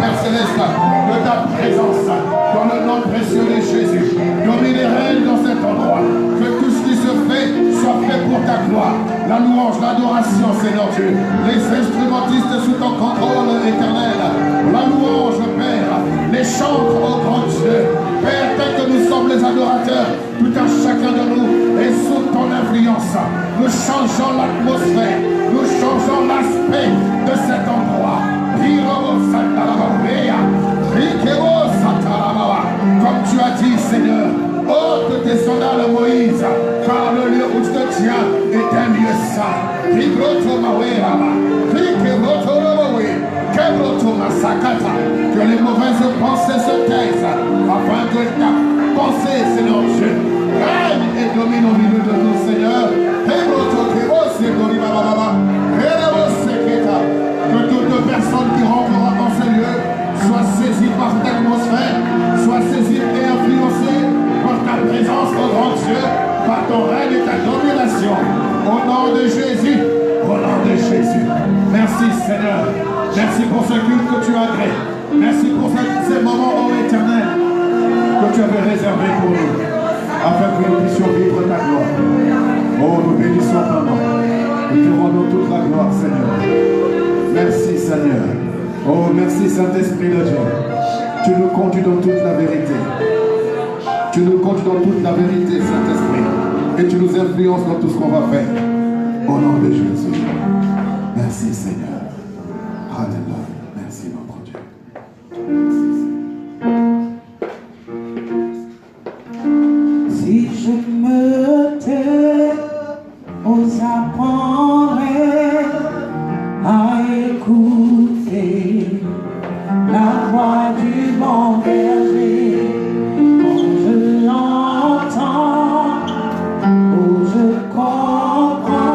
Père Céleste, de ta présence, dans le nom précieux de Jésus. Domine et règne dans cet endroit. Que tout ce qui se fait soit fait pour ta gloire. La louange, l'adoration, Seigneur Dieu. Les instrumentistes sous ton contrôle éternel. La louange, Père. Les chantres, au grand Dieu. Père, tel que nous sommes les adorateurs, tout un chacun de nous est sous ton influence. Nous changeons l'atmosphère. Nous changeons l'aspect de cet endroit. Comme tu as dit, Seigneur, ôte tes sandales, Moïse, car le lieu où tu te tiens est un lieu saint. Que les mauvaises pensées se taisent, afin que ta pensée, Seigneur Dieu, règne et domine au milieu de nous, Seigneur. Que toute personne qui rentrera dans ce lieu soit saisie par ta atmosphère, soit saisie et influencée par ta présence, oh grand Dieu, par ton règne et ta domination. Au nom de Jésus, au nom de Jésus. Merci Seigneur. Merci pour ce culte que tu as créé. Merci pour ces moments, ô éternel, que tu avais réservés pour nous, afin que nous puissions vivre ta gloire. Oh, nous bénissons ton nom. Nous te rendons toute la gloire, Seigneur. Merci, Seigneur. Oh, merci, Saint-Esprit de Dieu. Tu nous conduis dans toute la vérité. Tu nous conduis dans toute la vérité, Saint-Esprit. Et tu nous influences dans tout ce qu'on va faire. Au nom de Jésus. Merci, Seigneur. Alléluia. Merci, notre Dieu. Si je me tais, aux apprendrai à écouter la voix du bon berger. Quand je l'entends, oh je comprends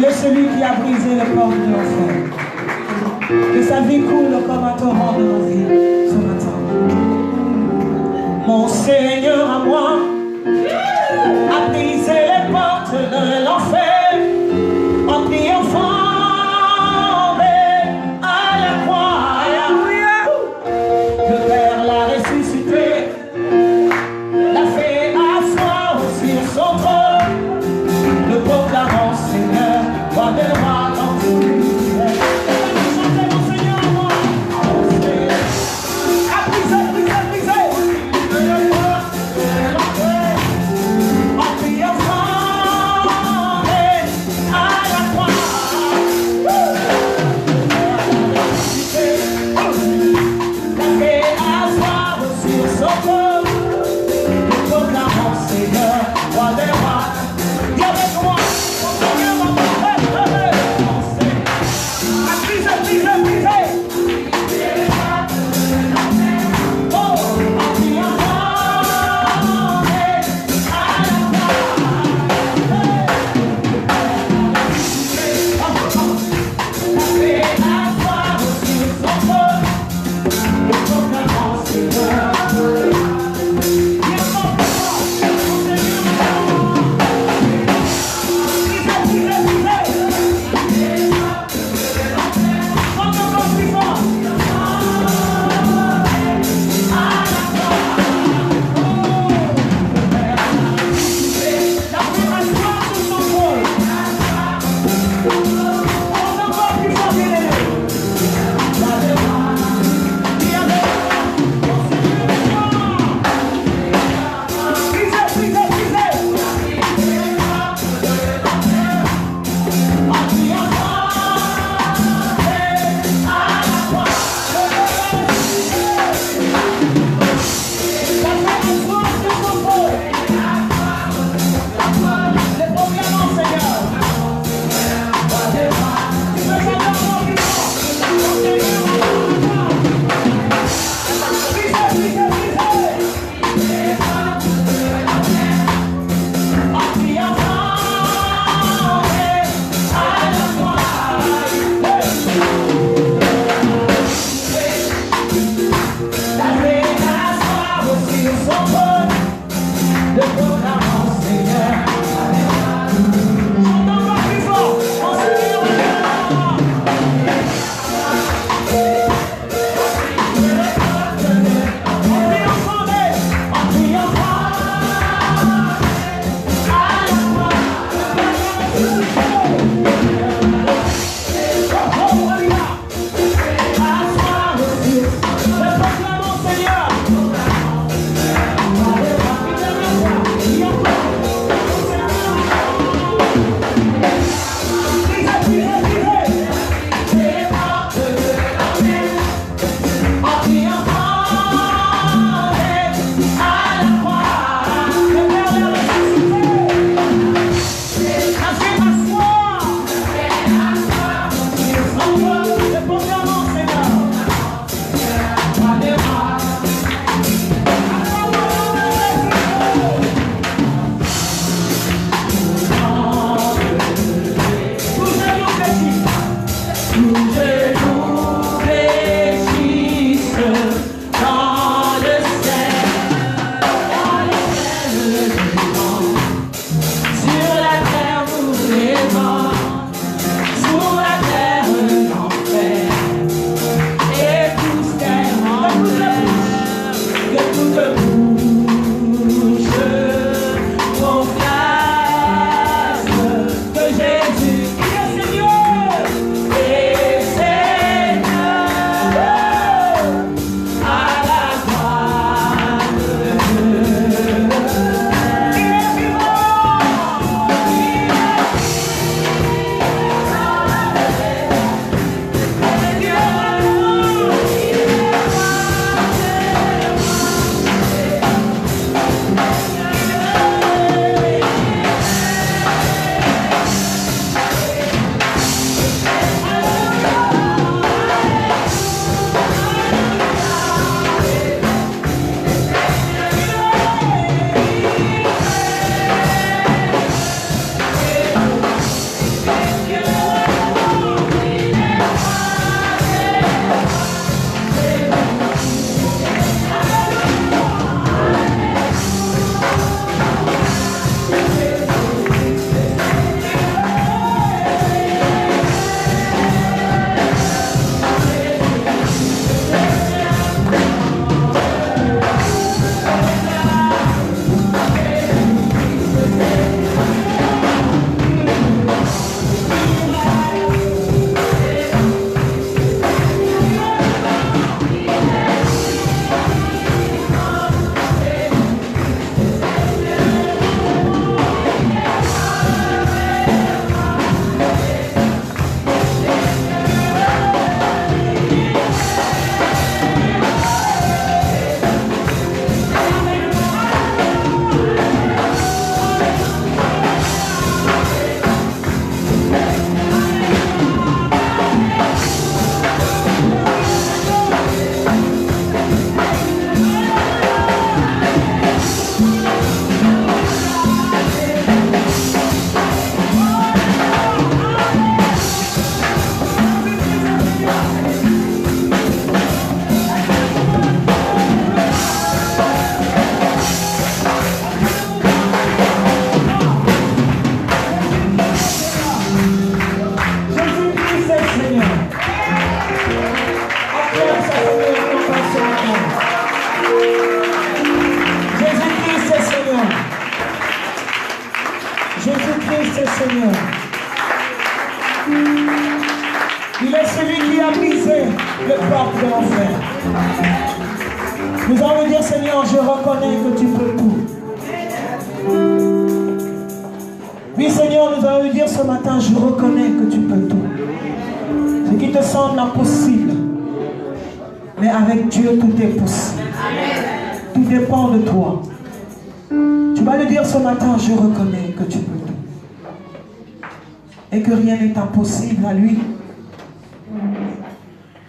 de celui qui a brisé les portes de l'enfer. Que sa vie coule comme un torrent de ma vie ce matin. Mon Seigneur à moi a brisé les portes de l'enfer en triomphant à la croix. Le Père l'a ressuscité, l'a fait asseoir sur son trône. Le proclamant Seigneur, roi de roi dans tout l'univers. Chantez mon Seigneur à moi. Il est celui qui a brisé le porte de l'enfer. Nous allons dire, Seigneur, je reconnais que tu peux tout. Oui, Seigneur, nous allons lui dire ce matin, je reconnais que tu peux tout. Ce qui te semble impossible, mais avec Dieu, tout est possible. Tout dépend de toi. Tu vas lui dire ce matin, je reconnais que tu peux tout. Et que rien n'est impossible à lui.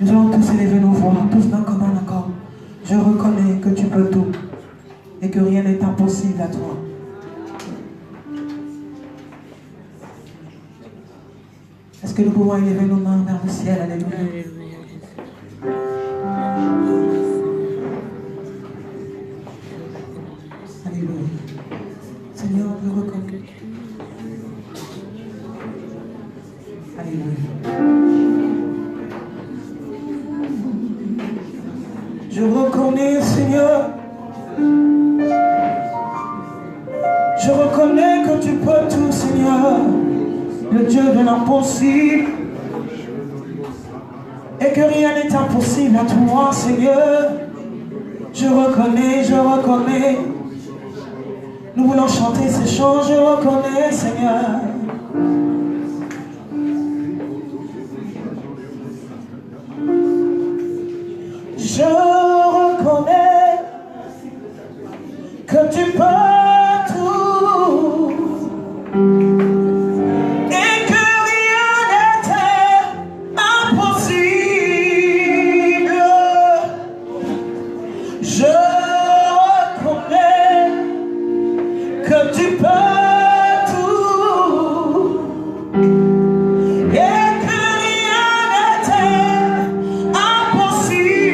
Nous allons tous élever nos voix, tous d'un commun accord. Je reconnais que tu peux tout. Et que rien n'est impossible à toi. Est-ce que nous pouvons élever nos mains vers le ciel? Alléluia. Alléluia. Seigneur, nous reconnais. Alléluia. Je reconnais, Seigneur. Je reconnais que tu peux tout, Seigneur. Le Dieu de l'impossible, et que rien n'est impossible à toi, Seigneur. Je reconnais, je reconnais. Nous voulons chanter ces chants, je reconnais, Seigneur. Je reconnais que tu peux tout. Impossible.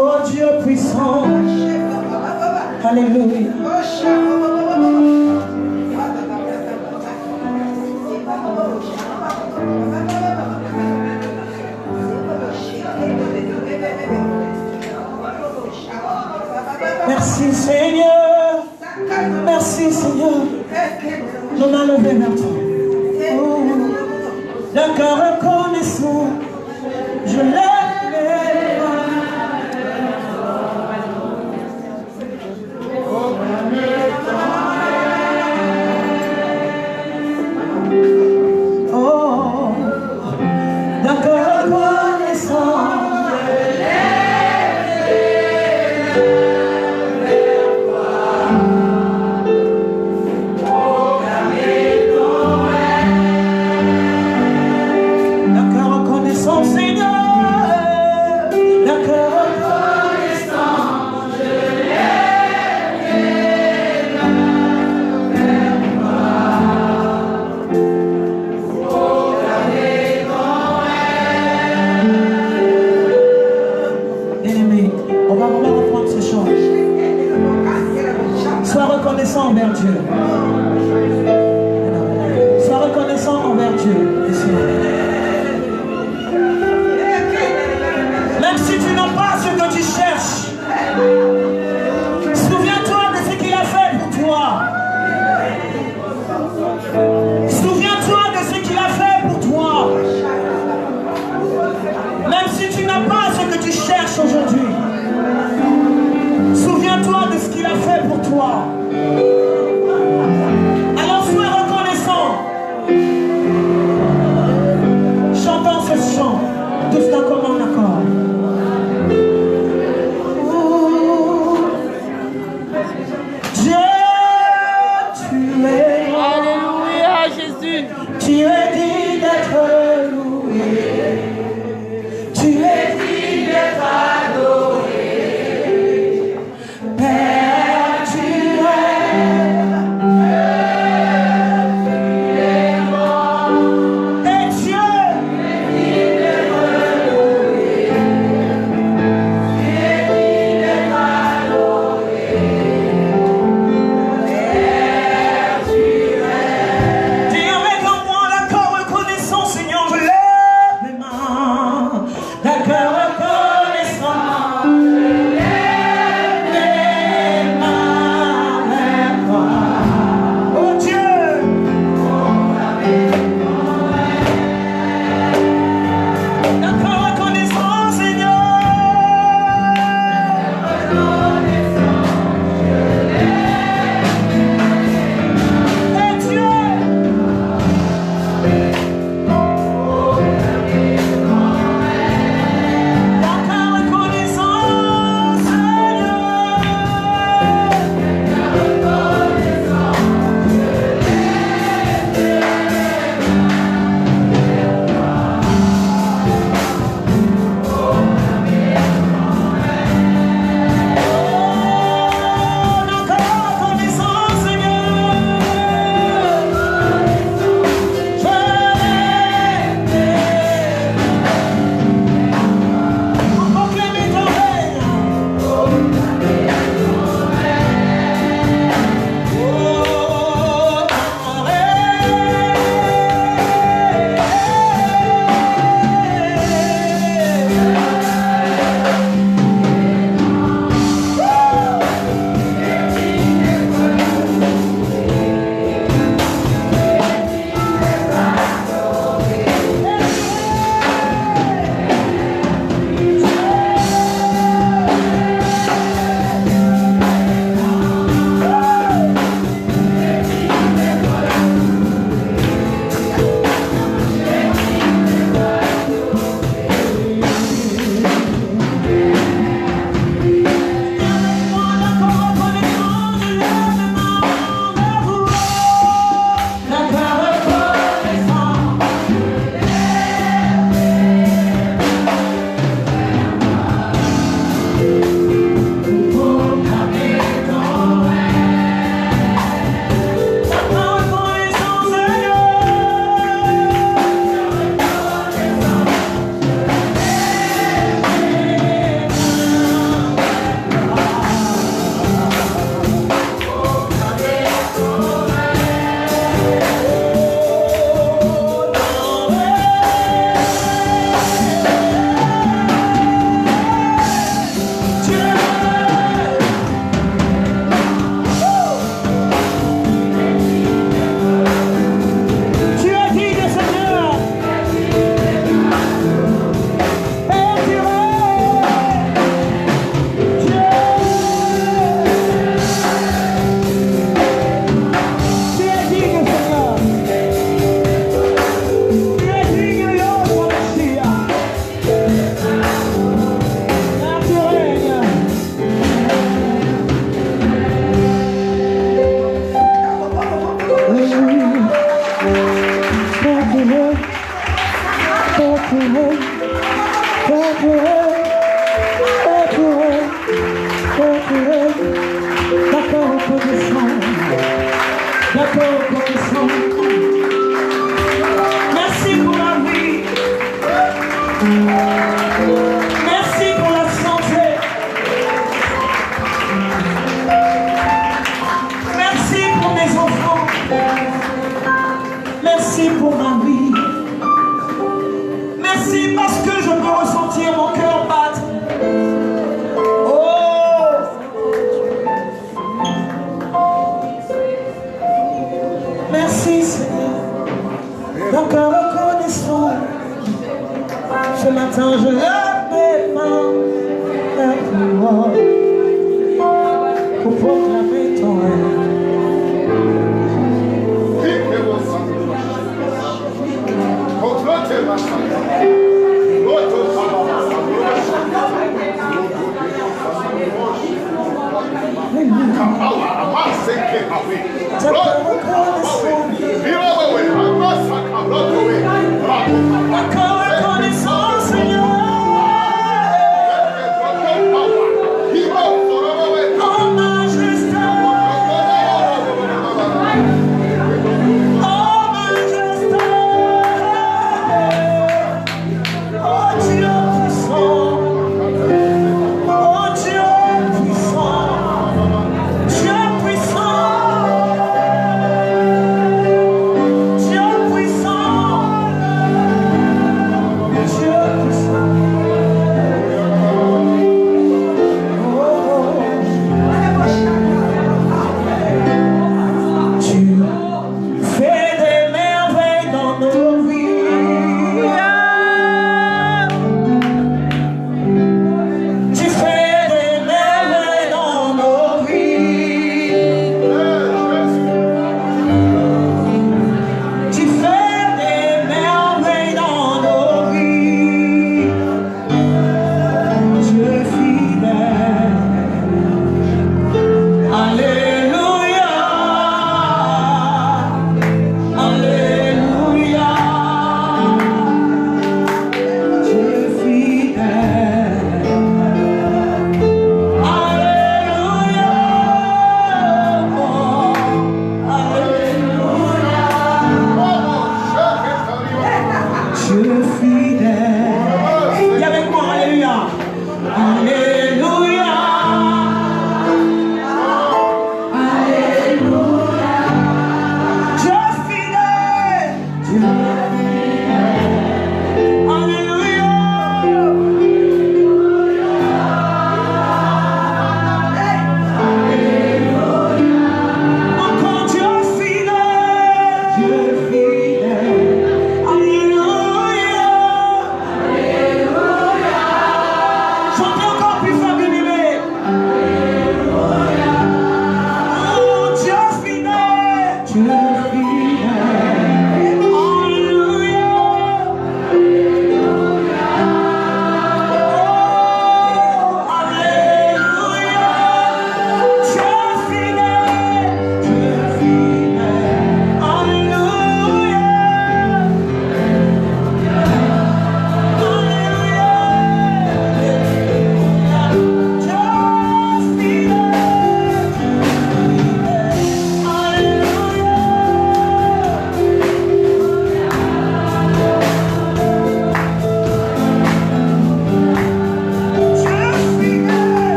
Oh Dieu puissant. Alléluia. Merci Seigneur. Merci Seigneur. Nous allons lever vers toi. Oh, d'un cœur reconnaissant, je lève les mains. Oh, d'un cœur reconnaissant, je lève les mains. Seigneur, le cœur reconnaissant, je lève les mains vers toi. Proclamer ton règne. Bien-aimé, on va reprendre ce chant. Sois reconnaissant envers Dieu. Sois reconnaissant envers Dieu. Même si tu n'as pas ce que tu cherches, souviens-toi de ce qu'il a fait pour toi. Souviens-toi de ce qu'il a fait pour toi. Même si tu n'as pas ce que tu cherches aujourd'hui, souviens-toi de ce qu'il a fait pour toi. Alors sois reconnaissant. Chantons ce chant, tous d'un commun accord. Tu es digne d'être loué, tu es digne d'être adoré, Père, tu es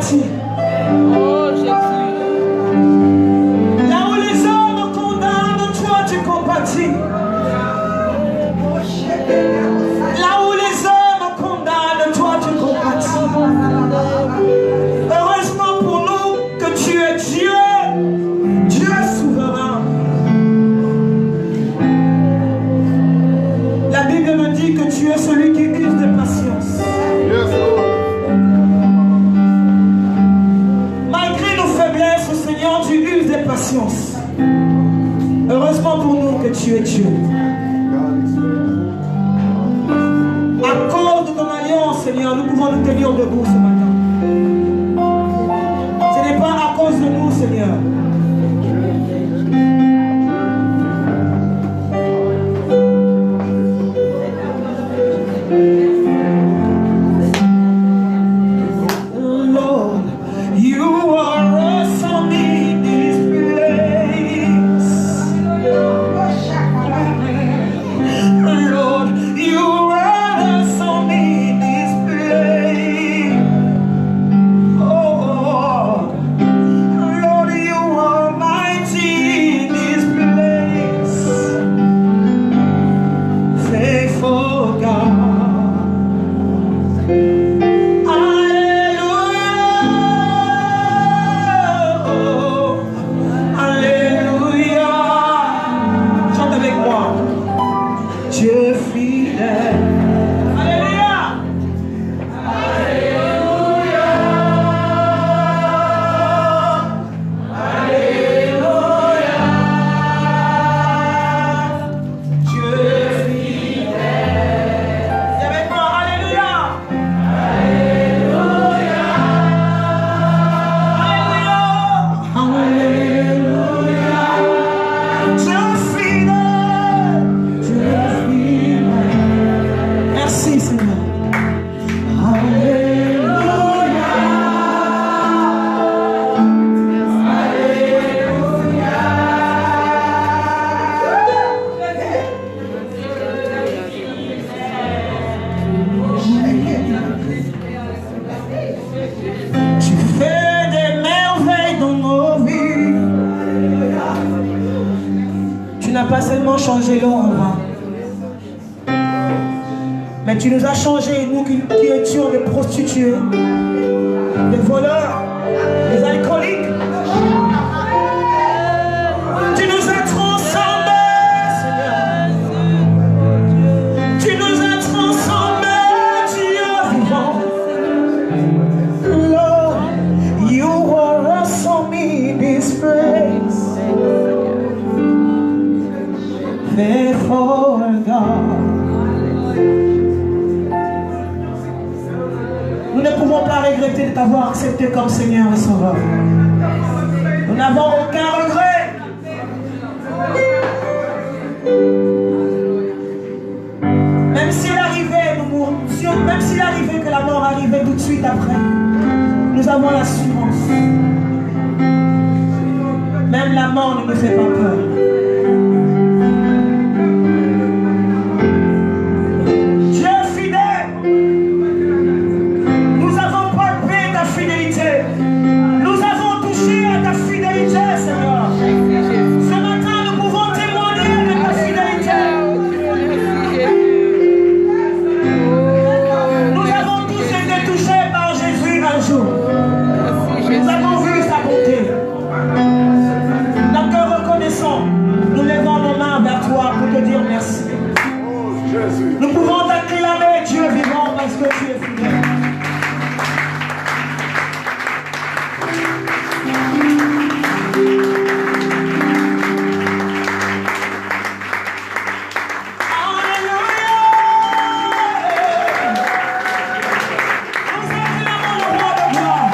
compatis. Oh Jésus. Là où les hommes condamnent, toi tu compatis. Là où les hommes condamnent, toi tu compatis. Heureusement pour nous que tu es Dieu, Dieu souverain. La Bible me dit que tu es celui qui use de patience. Malgré nos faiblesses, Seigneur, tu uses de patience. Heureusement pour nous que tu es Dieu. À cause de ton alliance, Seigneur, nous pouvons nous tenir debout ce matin. Ce n'est pas à cause de nous, Seigneur. Lord, you are awesome in this place. Lord, you are awesome in this place. Oh, Lord, you are mighty in this place. Faithful God. Dieu fidèle. Alléluia. Alléluia. Alléluia. Dieu fidèle. Dis avec moi, alléluia. Alléluia. Alléluia. Alléluia. Dieu fidèle. Merci Seigneur. Alléluia. Alléluia. Tu fais des merveilles dans nos vies. Tu n'as pas seulement changé l'eau en vin, mais tu nous as changé, nous qui étions des prostituées, des voleurs, des alcooliques. Tu nous as transformés, Seigneur. Tu nous as transformés, Dieu vivant. Lord, you are awesome in this place. Faithful God. Nous ne pouvons pas regretter de t'avoir accepté comme Seigneur et Sauveur. Nous n'avons aucun regret. Même s'il arrivait, même s'il arrivait que la mort arrivait tout de suite après, nous avons l'assurance. Même la mort ne nous fait pas peur. Nous avons touché à ta fidélité, Seigneur. Ce matin, nous pouvons témoigner de ta fidélité. Nous avons tous été touchés par Jésus un jour. Nous avons vu sa bonté. D'un cœur reconnaissant, nous levons nos mains vers toi pour te dire merci. Nous pouvons t'acclamer, Dieu vivant, parce que tu es fidèle. Nous acclamons le roi de gloire.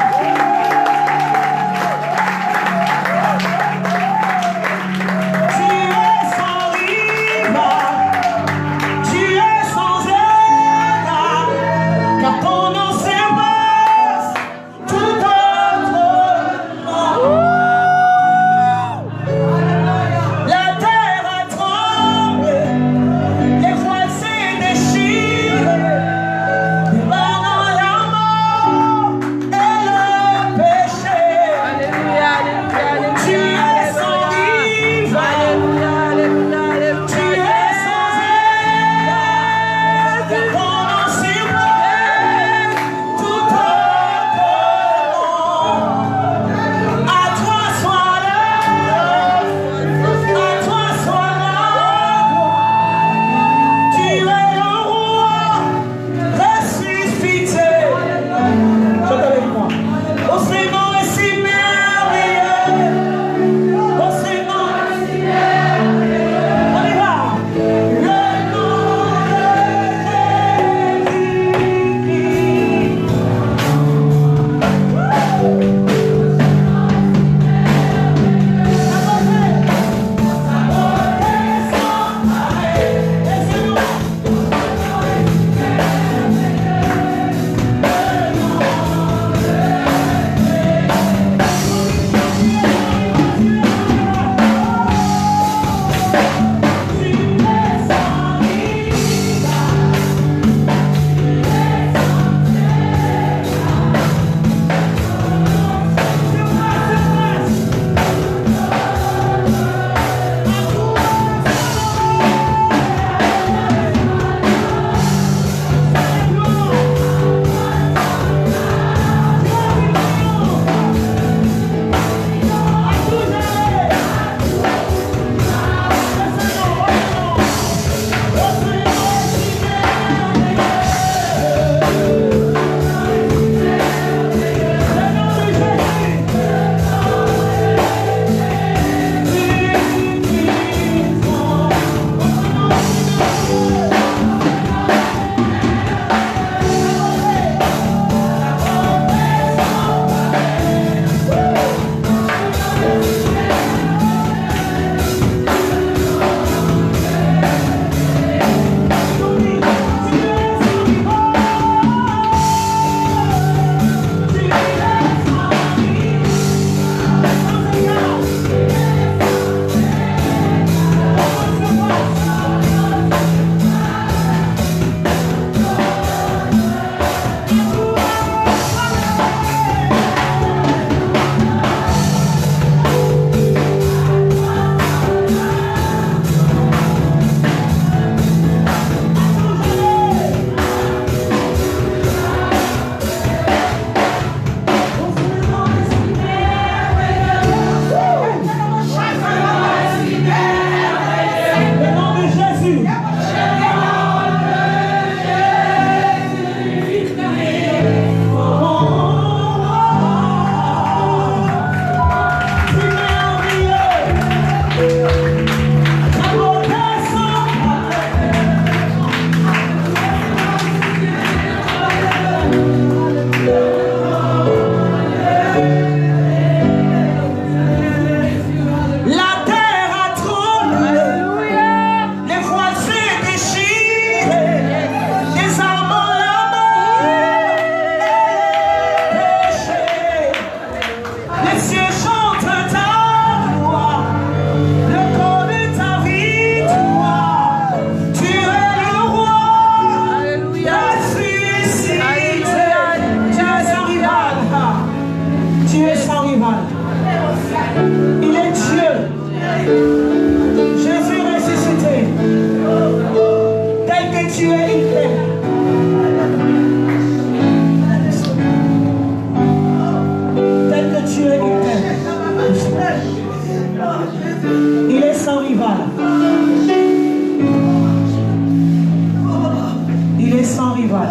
rival.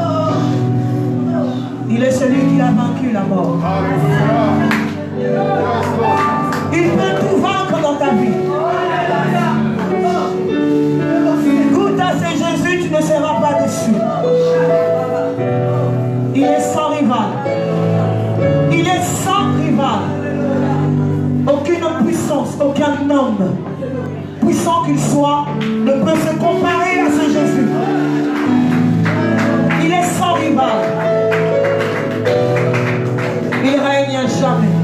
Il est celui qui a vaincu la mort. Il peut tout vaincre dans ta vie. Goûte à ce Jésus, tu ne seras pas déçu. Il est sans rival. Il est sans rival. Aucune puissance, aucun homme, puissant qu'il soit, ne peut se comparer à ce Jésus. Il est sans rival. Il règne à jamais.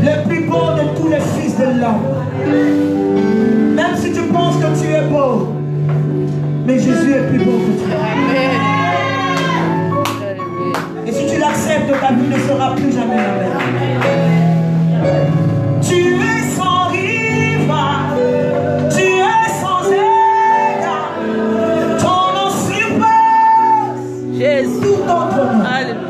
Le plus beau de tous les fils de l'homme. Même si tu penses que tu es beau, mais Jésus est plus beau que toi. Et si tu l'acceptes, ta vie ne sera plus jamais la même. Tu es sans rival, tu es sans égal. Ton nom surpasse Jésus. tout autre nom. Alléluia.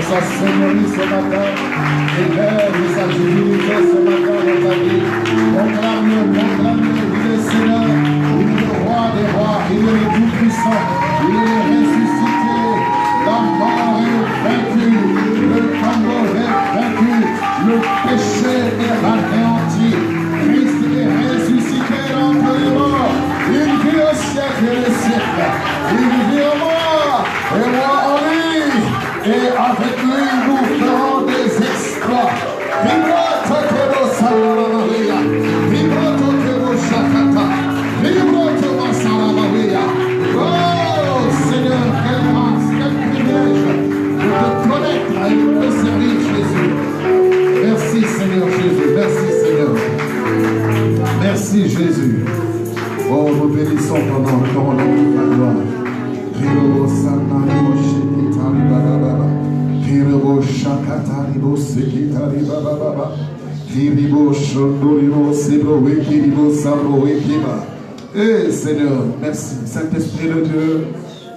Sa seigneurie ce matin, élève sa divinité ce matin dans ta vie. Proclame-le, il est Seigneur, il est le roi des rois, il est le tout-puissant, il est ressuscité, la mort est vaincue, le tambour est vaincu, le péché est anéanti, Christ est ressuscité d'entre les morts, il vit au siècle des siècles, il vit en moi, et moi en lui. Et avec lui, nous ferons des exploits. Vibrato kero salamaria, vibrato kero shakata, vibrato masalamaria. Oh Seigneur, quelle grâce, quel privilège de te connaître et de te servir, Jésus. Merci Seigneur Jésus, merci Seigneur. Merci Jésus. Oh, nous bénissons ton nom, ton nom de la gloire. Vivo sanaro shikitari baba. Kiribo shakataribo sekitari baba. Kiribo shondoribo sebo wekiribo sabo wekiba. Eh Seigneur, merci. Saint-Esprit de Dieu,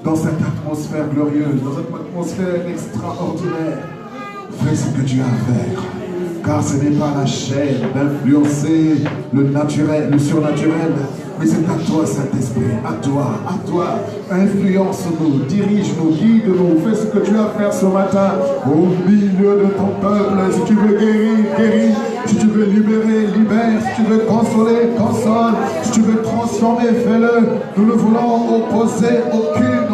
dans cette atmosphère glorieuse, dans cette atmosphère extraordinaire, fais ce que tu as à faire. Car ce n'est pas la chair d'influencer le naturel, le surnaturel, mais c'est à toi, Saint-Esprit, à toi, influence-nous, dirige-nous, guide-nous, fais ce que tu as à faire ce matin au milieu de ton peuple. Si tu veux guérir, guéris, si tu veux libérer, libère, si tu veux consoler, console, si tu veux transformer, fais-le. Nous ne voulons opposer aucune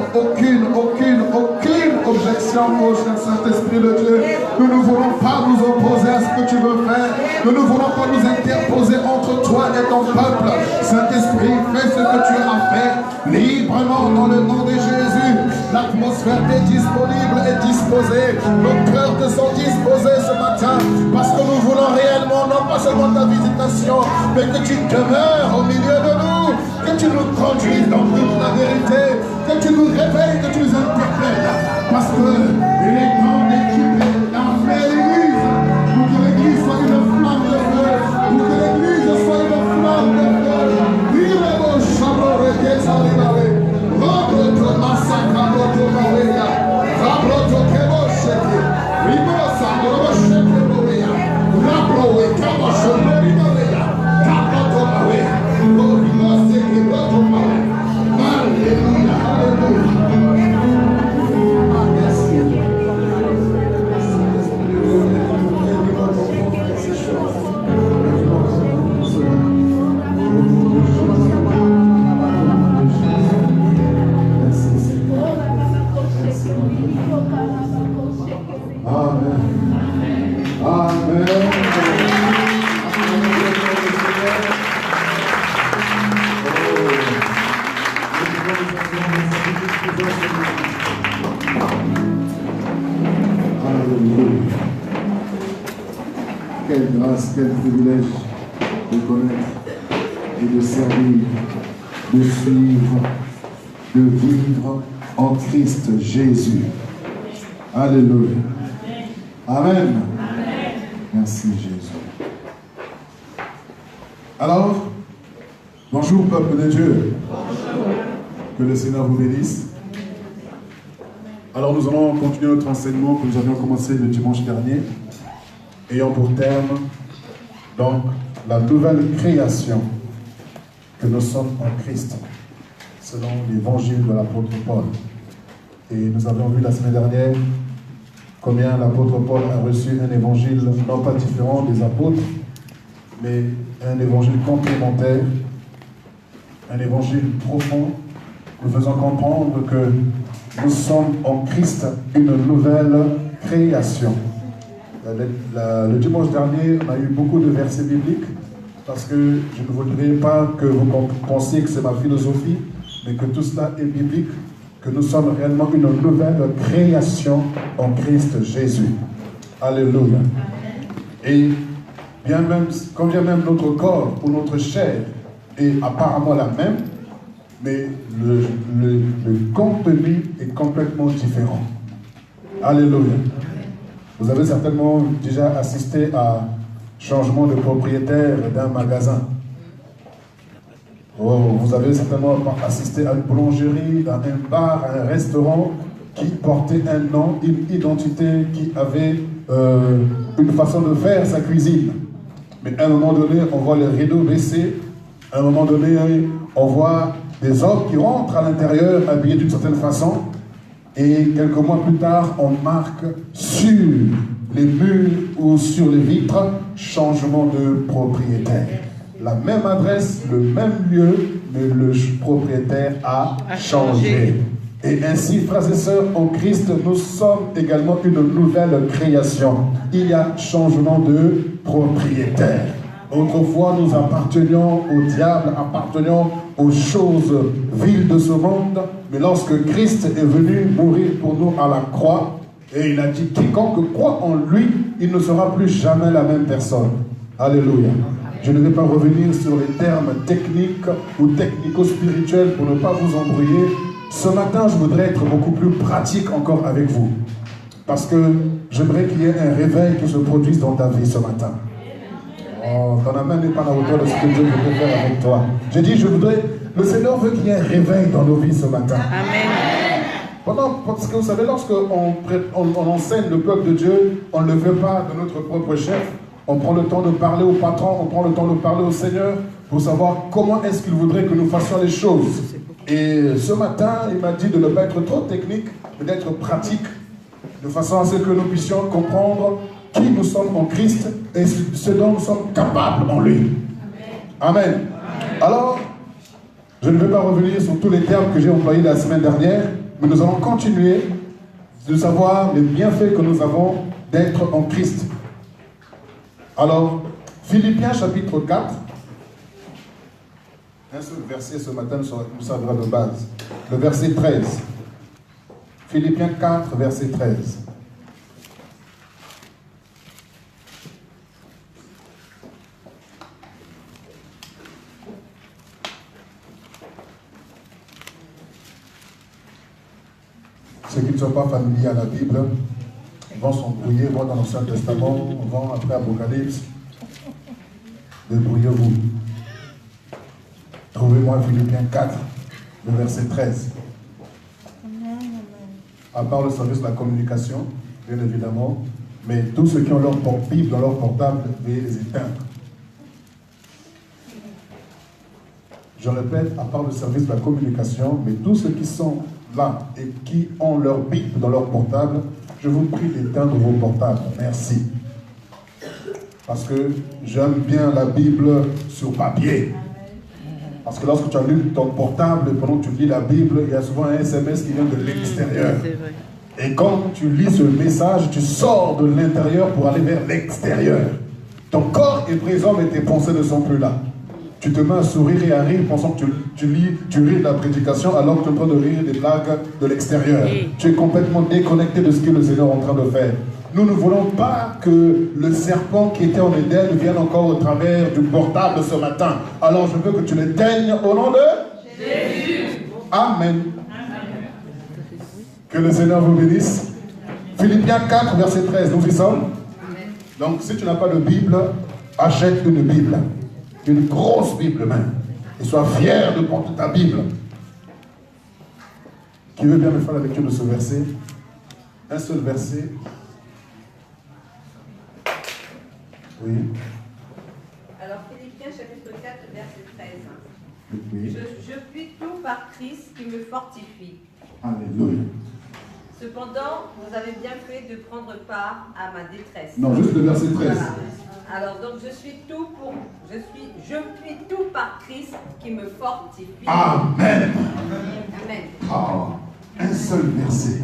objection au Saint-Esprit de Dieu. Nous ne voulons pas nous opposer à ce que tu veux faire. Nous ne voulons pas nous interposer entre toi et ton peuple. Saint-Esprit, fais ce que tu as à faire librement dans le nom de Jésus. L'atmosphère est disponible et disposée. Nos cœurs te sont disposés ce matin parce que nous voulons réellement, non pas seulement ta visitation, mais que tu demeures au milieu de nous, que tu nous conduises dans toute la vérité, que tu nous réveilles, que tu nous interpelles. Parce que il est temps d'équiper l'armée de l'Église pour que l'Église soit une flamme de feu, pour que l'Église soit une flamme de feu. Il est beau, chabot, requête, salibare. Robroto, massacre, robroto, maouéa. Robroto, kebo, cheke. Ribosa, robo, cheke, maouéa. Rabroé, kebo, cheke, maouéa. Robroto, maouéa. Robroto, kebo, maouéa. Alléluia, alléluia. Amen. Amen. Alléluia. Quelle grâce, quel privilège de connaître et de servir, de suivre, de vivre en Christ Jésus. Alléluia. Amen. Amen. Merci Jésus. Alors, bonjour peuple de Dieu. Bonjour. Que le Seigneur vous bénisse. Alors nous allons continuer notre enseignement que nous avions commencé le dimanche dernier, ayant pour terme donc la nouvelle création que nous sommes en Christ, selon l'évangile de l'apôtre Paul. Et nous avions vu la semaine dernière combien l'apôtre Paul a reçu un évangile non pas différent des apôtres, mais un évangile complémentaire, un évangile profond, nous faisant comprendre que nous sommes en Christ une nouvelle création. Le dimanche dernier, on a eu beaucoup de versets bibliques, parce que je ne voudrais pas que vous pensiez que c'est ma philosophie, mais que tout cela est biblique, que nous sommes réellement une nouvelle création en Christ Jésus. Alléluia. Et bien même, quand bien même notre corps ou notre chair est apparemment la même, mais le contenu est complètement différent. Alléluia. Vous avez certainement déjà assisté à changement de propriétaire d'un magasin. Oh, vous avez certainement assisté à une boulangerie, à un bar, à un restaurant qui portait un nom, une identité, qui avait une façon de faire sa cuisine. Mais à un moment donné, on voit les rideaux baissés. À un moment donné, on voit des hommes qui rentrent à l'intérieur habillés d'une certaine façon. Et quelques mois plus tard, on marque sur les murs ou sur les vitres changement de propriétaire. La même adresse, le même lieu, mais le propriétaire a changé. Et ainsi, frères et sœurs, en Christ, nous sommes également une nouvelle création. Il y a changement de propriétaire. Autrefois, nous appartenions au diable, appartenions aux choses viles de ce monde. Mais lorsque Christ est venu mourir pour nous à la croix, et il a dit, quiconque croit en lui, il ne sera plus jamais la même personne. Alléluia. Je ne vais pas revenir sur les termes techniques ou technico-spirituels pour ne pas vous embrouiller. Ce matin, je voudrais être beaucoup plus pratique encore avec vous. Parce que j'aimerais qu'il y ait un réveil qui se produise dans ta vie ce matin. Oh, ton amen n'est pas à la hauteur de ce que Dieu veut faire avec toi. J'ai dit, le Seigneur veut qu'il y ait un réveil dans nos vies ce matin. Amen. Parce que vous savez, lorsqu'on enseigne le peuple de Dieu, on ne le fait pas de notre propre chef. On prend le temps de parler au patron, on prend le temps de parler au Seigneur pour savoir comment est-ce qu'il voudrait que nous fassions les choses. Et ce matin, il m'a dit de ne pas être trop technique, mais d'être pratique, de façon à ce que nous puissions comprendre qui nous sommes en Christ et ce dont nous sommes capables en lui. Amen. Amen. Alors, je ne vais pas revenir sur tous les termes que j'ai employés la semaine dernière, mais nous allons continuer de savoir les bienfaits que nous avons d'être en Christ. Alors, Philippiens chapitre 4, un seul verset ce matin nous servira de base. Le verset 13. Philippiens 4, verset 13. Ceux qui ne sont pas familiers à la Bible vont s'embrouiller, vont dans l'Ancien Testament, vont après Apocalypse. Débrouillez-vous. Trouvez-moi Philippiens 4, le verset 13. À part le service de la communication, bien évidemment, mais tous ceux qui ont leur Bible dans leur portable, veuillez les éteindre. Je répète, à part le service de la communication, mais tous ceux qui sont là et qui ont leur Bible dans leur portable, je vous prie d'éteindre vos portables. Merci. Parce que j'aime bien la Bible sur papier. Parce que lorsque tu allumes ton portable, pendant que tu lis la Bible, il y a souvent un SMS qui vient de l'extérieur. Et quand tu lis ce message, tu sors de l'intérieur pour aller vers l'extérieur. Ton corps est présent, mais tes pensées ne sont plus là. Tu te mets à sourire et à rire, pensant que tu ris de la prédication, alors que tu es en train de rire des blagues de l'extérieur. Tu es complètement déconnecté de ce que le Seigneur est en train de faire. Nous ne voulons pas que le serpent qui était en Éden vienne encore au travers du portable ce matin. Alors je veux que tu l'éteignes au nom de Jésus. Amen. Que le Seigneur vous bénisse. Philippiens 4, verset 13, nous y sommes. Donc si tu n'as pas de Bible, achète une Bible. Une grosse Bible même. Et sois fier de porter ta Bible. Qui veut bien me faire la lecture de ce verset? Un seul verset. Oui. Alors Philippiens chapitre 4, verset 13. Oui. Je puis tout par Christ qui me fortifie. Alléluia. Cependant, vous avez bien fait de prendre part à ma détresse. Non, juste le verset 13. Voilà. Alors donc je puis tout par Christ qui me fortifie. Amen. Amen. Oh, un seul verset.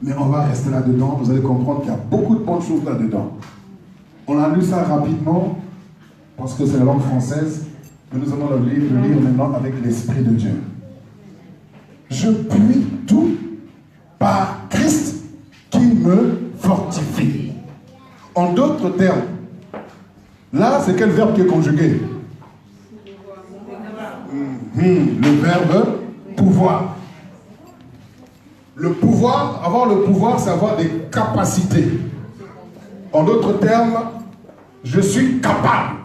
Mais on va rester là-dedans. Vous allez comprendre qu'il y a beaucoup de bonnes choses là-dedans. On a lu ça rapidement parce que c'est la langue française. Mais nous allons le lire maintenant avec l'Esprit de Dieu. Je puis tout par Christ qui me fortifie. En d'autres termes, là, c'est quel verbe qui est conjugué? Le verbe pouvoir. Le pouvoir, avoir le pouvoir, c'est avoir des capacités. En d'autres termes, je suis capable.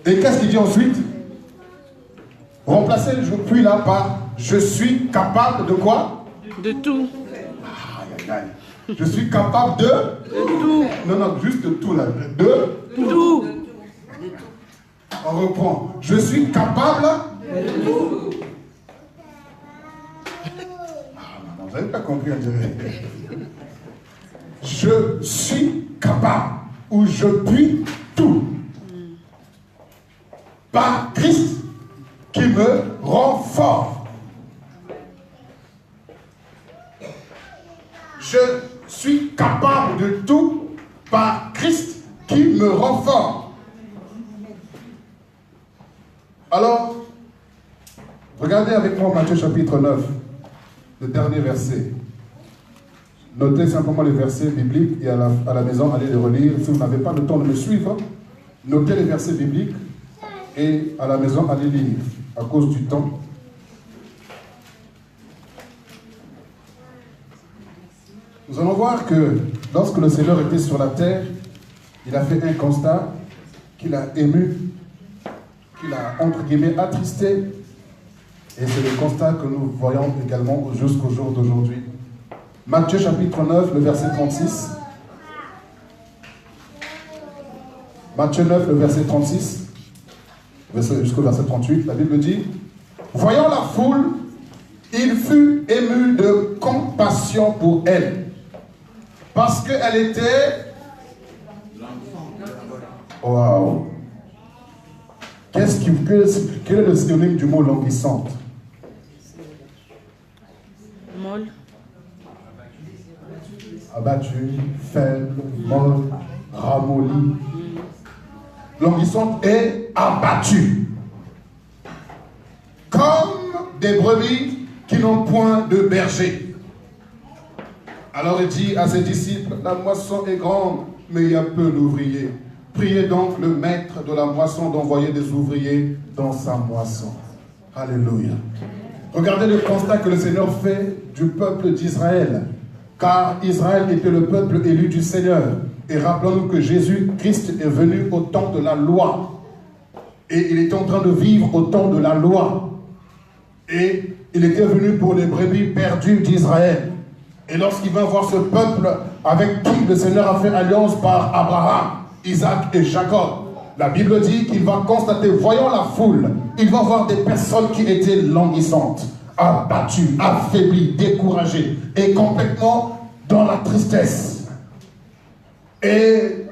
Et qu'est-ce qu'il dit ensuite? Remplacer je puis là par je suis capable de quoi? De tout. Aïe, aïe, aïe. Je suis capable de tout. Non, juste de tout là. De Tout. On reprend. Je suis capable de tout. Non, vous n'avez pas compris, on dirait. Je suis capable ou je puis tout. Par Christ qui me rend fort. Je suis capable de tout par Christ qui me rend fort. Alors, regardez avec moi Matthieu chapitre 9, le dernier verset. Notez simplement les versets bibliques et à la maison, allez les relire. Si vous n'avez pas le temps de me suivre, notez les versets bibliques et à la maison, allez lire à cause du temps. Nous allons voir que lorsque le Seigneur était sur la terre, il a fait un constat qu'il a ému, qu'il a entre guillemets attristé. Et c'est le constat que nous voyons également jusqu'au jour d'aujourd'hui. Matthieu chapitre 9, le verset 36. Matthieu 9, le verset 36, jusqu'au verset 38, la Bible dit: voyant la foule, il fut ému de compassion pour elle, parce qu'elle était... Waouh! Quel est le synonyme du mot languissante? Molle. Abattue, faible, molle, ramollie. Languissante est abattue. Comme des brebis qui n'ont point de berger. Alors il dit à ses disciples: la moisson est grande, mais il y a peu d'ouvriers. Priez donc le maître de la moisson d'envoyer des ouvriers dans sa moisson. Alléluia. Regardez le constat que le Seigneur fait du peuple d'Israël. Car Israël était le peuple élu du Seigneur. Et rappelons-nous que Jésus-Christ est venu au temps de la loi. Et il était en train de vivre au temps de la loi. Et il était venu pour les brebis perdues d'Israël. Et lorsqu'il va voir ce peuple avec qui le Seigneur a fait alliance par Abraham, Isaac et Jacob, la Bible dit qu'il va constater, voyant la foule, il va voir des personnes qui étaient languissantes, abattues, affaiblies, découragées et complètement dans la tristesse. Et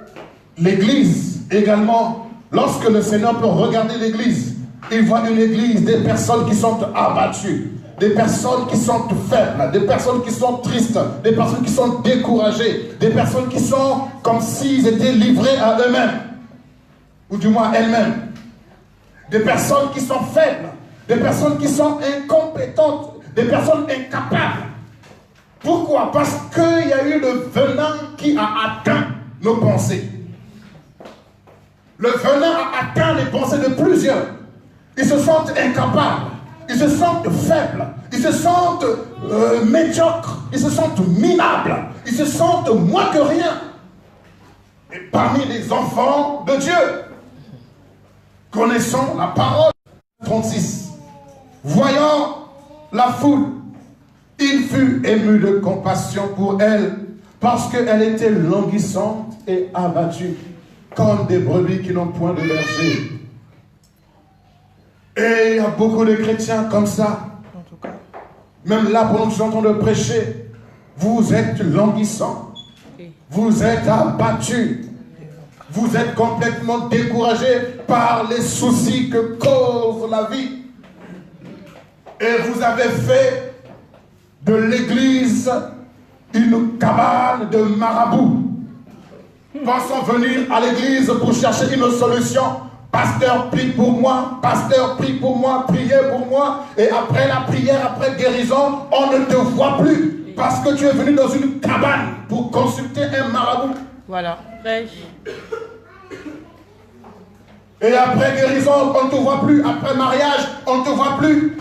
l'église également, lorsque le Seigneur peut regarder l'église, il voit une église, des personnes qui sont abattues, des personnes qui sont faibles, des personnes qui sont tristes, des personnes qui sont découragées, des personnes qui sont comme s'ils étaient livrés à eux-mêmes, ou du moins elles-mêmes. Des personnes qui sont faibles, des personnes qui sont incompétentes, des personnes incapables. Pourquoi? Parce qu'il y a eu le venin qui a atteint nos pensées. Le venin a atteint les pensées de plusieurs. Ils se sentent incapables, ils se sentent faibles, ils se sentent médiocres, ils se sentent minables, ils se sentent moins que rien. Et parmi les enfants de Dieu, connaissons la parole. 36. Voyant la foule, il fut ému de compassion pour elle, parce qu'elle était languissante et abattue, comme des brebis qui n'ont point de berger. Et il y a beaucoup de chrétiens comme ça. Même là, pendant que je suis en train de prêcher, vous êtes languissants, vous êtes abattus, vous êtes complètement découragés par les soucis que cause la vie. Et vous avez fait de l'église une cabane de marabouts, pensant venir à l'église pour chercher une solution. Pasteur, prie pour moi, pasteur, prie pour moi, priez pour moi. Et après la prière, après guérison, on ne te voit plus. Parce que tu es venu dans une cabane pour consulter un marabout. Voilà. Prêche. Et après guérison, on ne te voit plus. Après mariage, on ne te voit plus.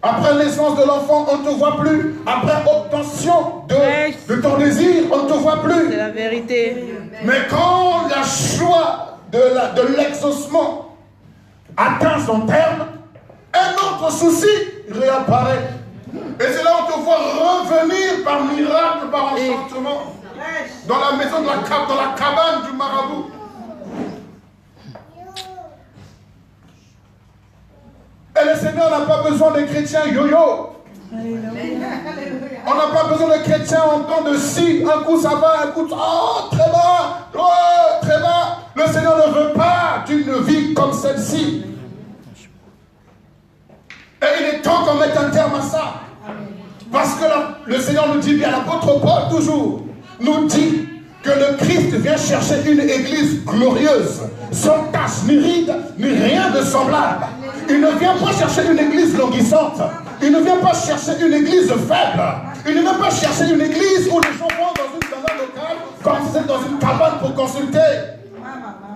Après naissance de l'enfant, on ne te voit plus. Après obtention de ton désir, on ne te voit plus. C'est la vérité. Mais quand la joie de l'exaucement atteint son terme, un autre souci réapparaît. Et c'est là où on te voit revenir par miracle, par enchantement, dans la maison, dans la cabane du marabout. Et le Seigneur n'a pas besoin de chrétiens yo-yo. On n'a pas besoin de chrétiens en temps de si, un coup ça va, un coup oh très bas, oh très bas. Le Seigneur ne veut pas d'une vie comme celle-ci. Et il est temps qu'on mette un terme à ça. Parce que le Seigneur nous dit bien, l'apôtre Paul toujours nous dit que le Christ vient chercher une église glorieuse, sans tache ni ride, ni rien de semblable. Il ne vient pas chercher une église languissante. Il ne vient pas chercher une église faible. Il ne vient pas chercher une église où les gens vont dans une cabane locale, comme si c'était dans une cabane pour consulter.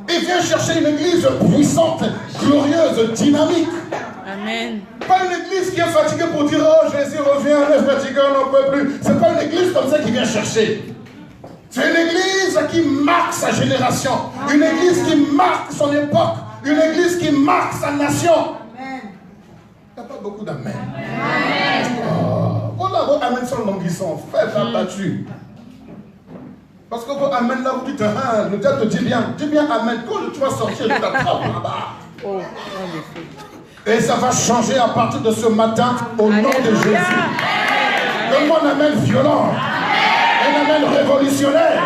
Il vient chercher une église puissante, glorieuse, dynamique. Amen. Pas une église qui est fatiguée pour dire oh Jésus revient, on est fatigué, on n'en peut plus. C'est pas une église comme ça qui vient chercher. C'est une église qui marque sa génération. Une église qui marque son époque. Une église qui marque sa nation. Il n'y a pas beaucoup d'amen. Voilà, vos amen sont languissants, faibles, abattus. Parce que vos amen là, vous dites, ah, le diable te dit bien amen. Quand tu vas sortir de ta trappe là-bas. Et ça va changer à partir de ce matin au nom de Jésus. Donne-moi un amen violent. Un amen révolutionnaire.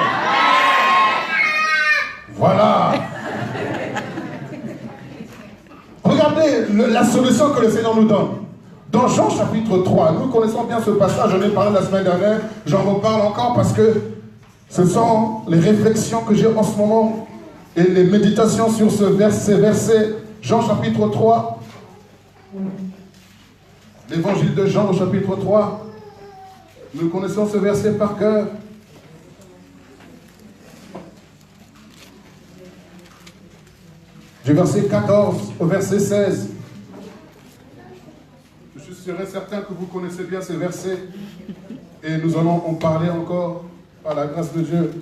Voilà. Regardez la solution que le Seigneur nous donne. Dans Jean chapitre 3, nous connaissons bien ce passage, j'en ai parlé la semaine dernière, j'en reparle encore parce que ce sont les réflexions que j'ai en ce moment et les méditations sur ces versets. Jean chapitre 3, l'évangile de Jean au chapitre 3, nous connaissons ce verset par cœur. Du verset 14 au verset 16. Je serai certain que vous connaissez bien ce verset et nous allons en parler encore par la grâce de Dieu.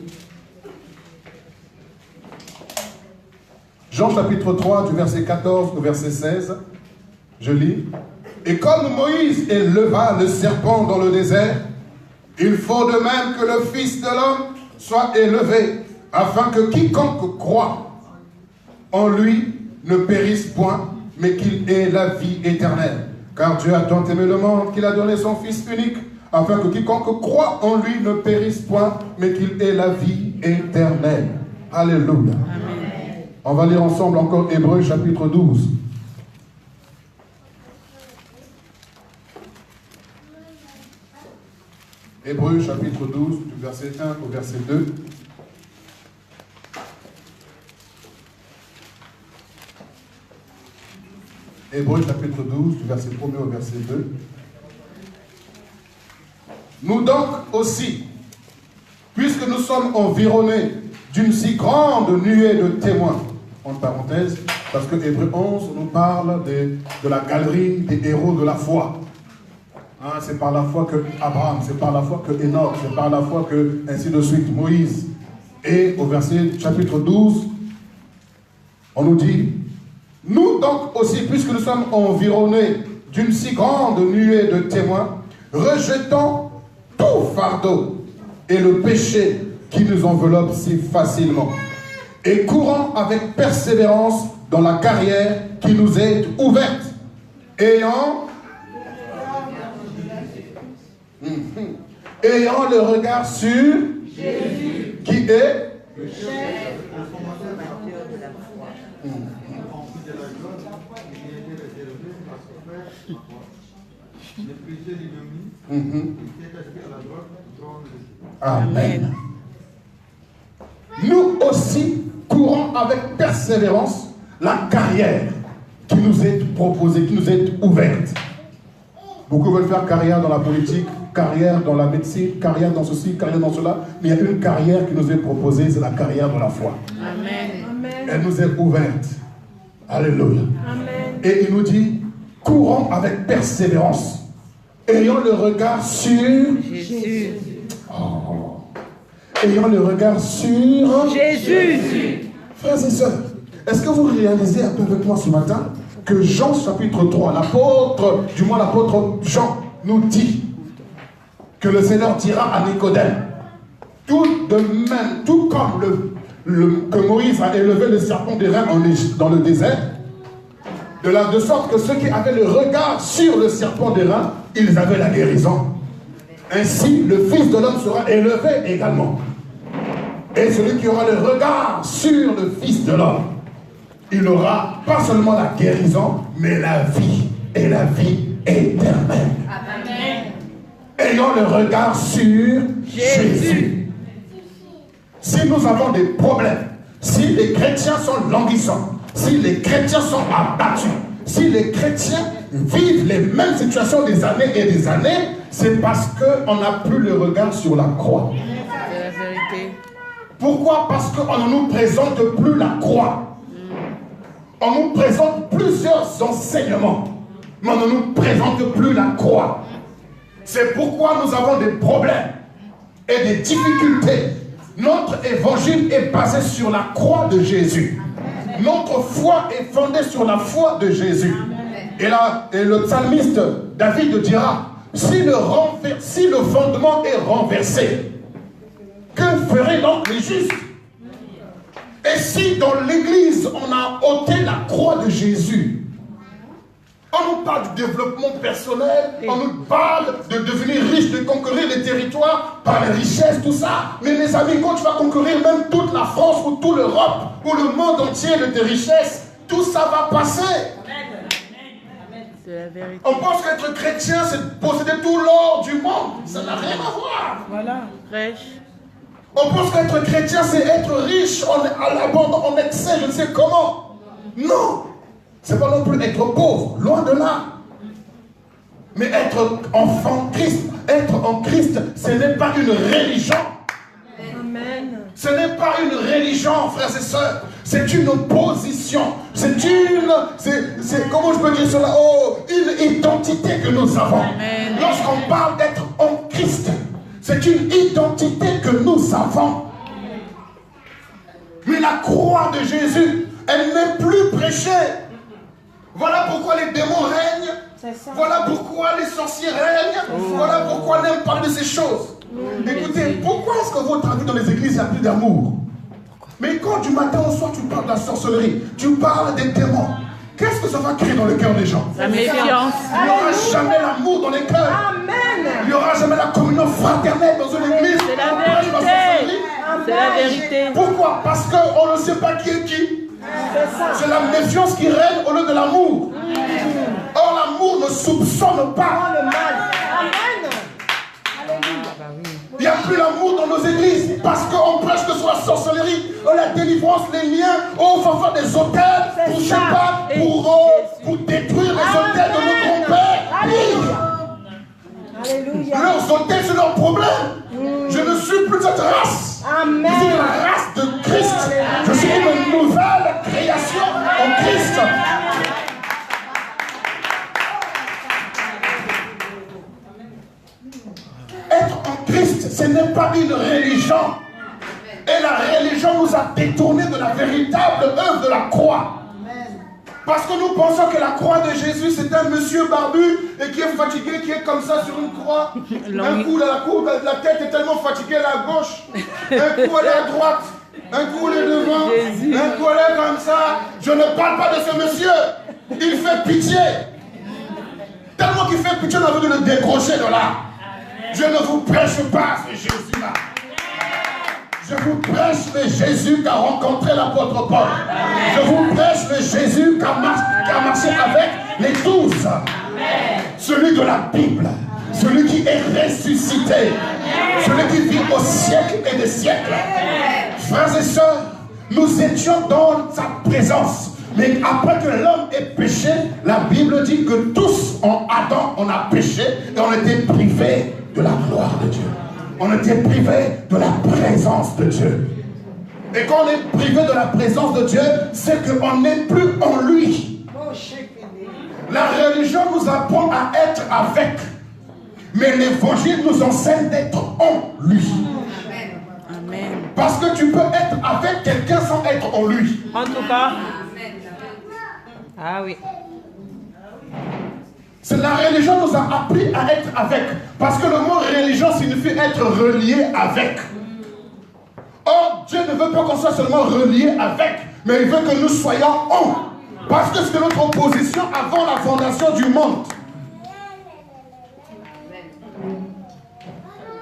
Jean chapitre 3 du verset 14 au verset 16. Je lis. Et comme Moïse éleva le serpent dans le désert, il faut de même que le Fils de l'homme soit élevé, afin que quiconque croit en lui ne périsse point, mais qu'il ait la vie éternelle. Car Dieu a tant aimé le monde qu'il a donné son Fils unique, afin que quiconque croit en lui ne périsse point, mais qu'il ait la vie éternelle. Alléluia. Amen. On va lire ensemble encore Hébreux chapitre 12. Hébreux chapitre 12, du verset 1 au verset 2. Hébreux chapitre 12, du verset 1 au verset 2. Nous donc aussi, puisque nous sommes environnés d'une si grande nuée de témoins, en parenthèse, parce que Hébreux 11 nous parle de la galerie des héros de la foi. Hein, c'est par la foi que Abraham, c'est par la foi que Enoch, c'est par la foi que, ainsi de suite, Moïse. Et au verset chapitre 12, on nous dit, nous donc aussi, puisque nous sommes environnés d'une si grande nuée de témoins, rejetons tout fardeau et le péché qui nous enveloppe si facilement, et courons avec persévérance dans la carrière qui nous est ouverte, ayant le regard sur Jésus, qui est le chef de la foi. Amen. Nous aussi courons avec persévérance la carrière qui nous est proposée, qui nous est ouverte. Beaucoup veulent faire carrière dans la politique, carrière dans la médecine, carrière dans ceci, carrière dans cela. Mais il y a une carrière qui nous est proposée, c'est la carrière de la foi. Amen. Elle nous est ouverte. Alléluia. Amen. Et il nous dit, courons avec persévérance, ayant le regard sur Jésus. Oh. Ayant le regard sur Jésus. Frères et sœurs, est-ce que vous réalisez un peu avec moi ce matin que Jean chapitre 3, l'apôtre Jean nous dit que le Seigneur dira à Nicodème, tout comme que Moïse a élevé le serpent d'airain dans le désert, de sorte que ceux qui avaient le regard sur le serpent d'airain, ils avaient la guérison. Ainsi, le Fils de l'homme sera élevé également. Et celui qui aura le regard sur le Fils de l'homme, il n'aura pas seulement la guérison, mais la vie, et la vie éternelle. Amen. Ayant le regard sur Jésus. Si nous avons des problèmes, si les chrétiens sont languissants, si les chrétiens sont abattus, si les chrétiens vivent les mêmes situations des années et des années, c'est parce qu'on n'a plus le regard sur la croix. C'est la vérité. Pourquoi? Parce qu'on ne nous présente plus la croix. On nous présente plusieurs enseignements, mais on ne nous présente plus la croix. C'est pourquoi nous avons des problèmes et des difficultés. Notre évangile est basé sur la croix de Jésus. Notre foi est fondée sur la foi de Jésus. Et le psalmiste David dira, si le fondement est renversé, que feraient donc les justes? Et si dans l'église on a ôté la croix de Jésus, on nous parle du développement personnel, on nous parle de devenir riche, de conquérir les territoires par les richesses, tout ça. Mais mes amis, quand tu vas conquérir même toute la France ou toute l'Europe ou le monde entier de tes richesses, tout ça va passer. C'est la vérité. On pense qu'être chrétien, c'est posséder tout l'or du monde. Ça n'a rien à voir. Voilà. Fraîche. On pense qu'être chrétien, c'est être riche à l'abondance, en excès, je ne sais comment. Non. C'est pas non plus être pauvre, loin de là. Mais être enfant Christ, être en Christ, ce n'est pas une religion. Amen. Ce n'est pas une religion, frères et sœurs. C'est une position. C'est comment je peux dire cela? Oh, une identité que nous avons. Lorsqu'on parle d'être en Christ, c'est une identité que nous avons. Mais la croix de Jésus, elle n'est plus prêchée. Voilà pourquoi les démons règnent. Voilà pourquoi les sorciers règnent. Voilà pourquoi on aime parler de ces choses. Écoutez, pourquoi est-ce que votre avis dans les églises, il n'y a plus d'amour? Mais quand du matin au soir, tu parles de la sorcellerie, tu parles des démons, qu'est-ce que ça va créer dans le cœur des gens? La méfiance. Il n'y aura jamais l'amour dans les cœurs. Amen. Il n'y aura jamais la communion fraternelle dans une église. C'est la vérité. C'est la vérité. Pourquoi? Parce qu'on ne sait pas qui est qui. C'est la méfiance qui règne au lieu de l'amour. Or, l'amour ne soupçonne pas le mal. Amen. Alléluia. Il n'y a plus l'amour dans nos églises parce qu'on prêche que sur la sorcellerie, la délivrance, les liens, on va faire des hôtels pour, je sais pas, pour détruire les hôtels de nos grands-pères. Alléluia. Leurs hôtels, c'est leur problème. Je ne suis plus de cette race. Amen. Je suis de la race de Christ. Je suis une nouvelle création en Christ. Être en Christ, ce n'est pas une religion. Et la religion nous a détournés de la véritable œuvre de la croix. Parce que nous pensons que la croix de Jésus, c'est un monsieur barbu et qui est fatigué, qui est comme ça sur une croix. Un coup, la tête est tellement fatiguée, à gauche. Un coup, elle est à droite. Un coup, elle est devant. Un coup, elle est comme ça. Je ne parle pas de ce monsieur. Il fait pitié. Tellement qu'il fait pitié, on a envie de le décrocher de là. Je ne vous prêche pas ce Jésus-là. Je vous prêche le Jésus qui a rencontré l'apôtre Paul. Je vous prêche le Jésus qui a marché avec les 12. Celui de la Bible. Celui qui est ressuscité. Celui qui vit au siècle et des siècles. Frères et sœurs, nous étions dans sa présence. Mais après que l'homme ait péché, la Bible dit que tous en Adam, on a péché et on était privés de la gloire de Dieu. On était privé de la présence de Dieu. Et quand on est privé de la présence de Dieu, c'est qu'on n'est plus en lui. La religion nous apprend à être avec. Mais l'évangile nous enseigne d'être en lui. Amen. Parce que tu peux être avec quelqu'un sans être en lui. En tout cas. Ah oui. La religion nous a appris à être avec. Parce que le mot religion signifie être relié avec. Or, Dieu ne veut pas qu'on soit seulement relié avec, mais il veut que nous soyons en. Parce que c'était notre position avant la fondation du monde.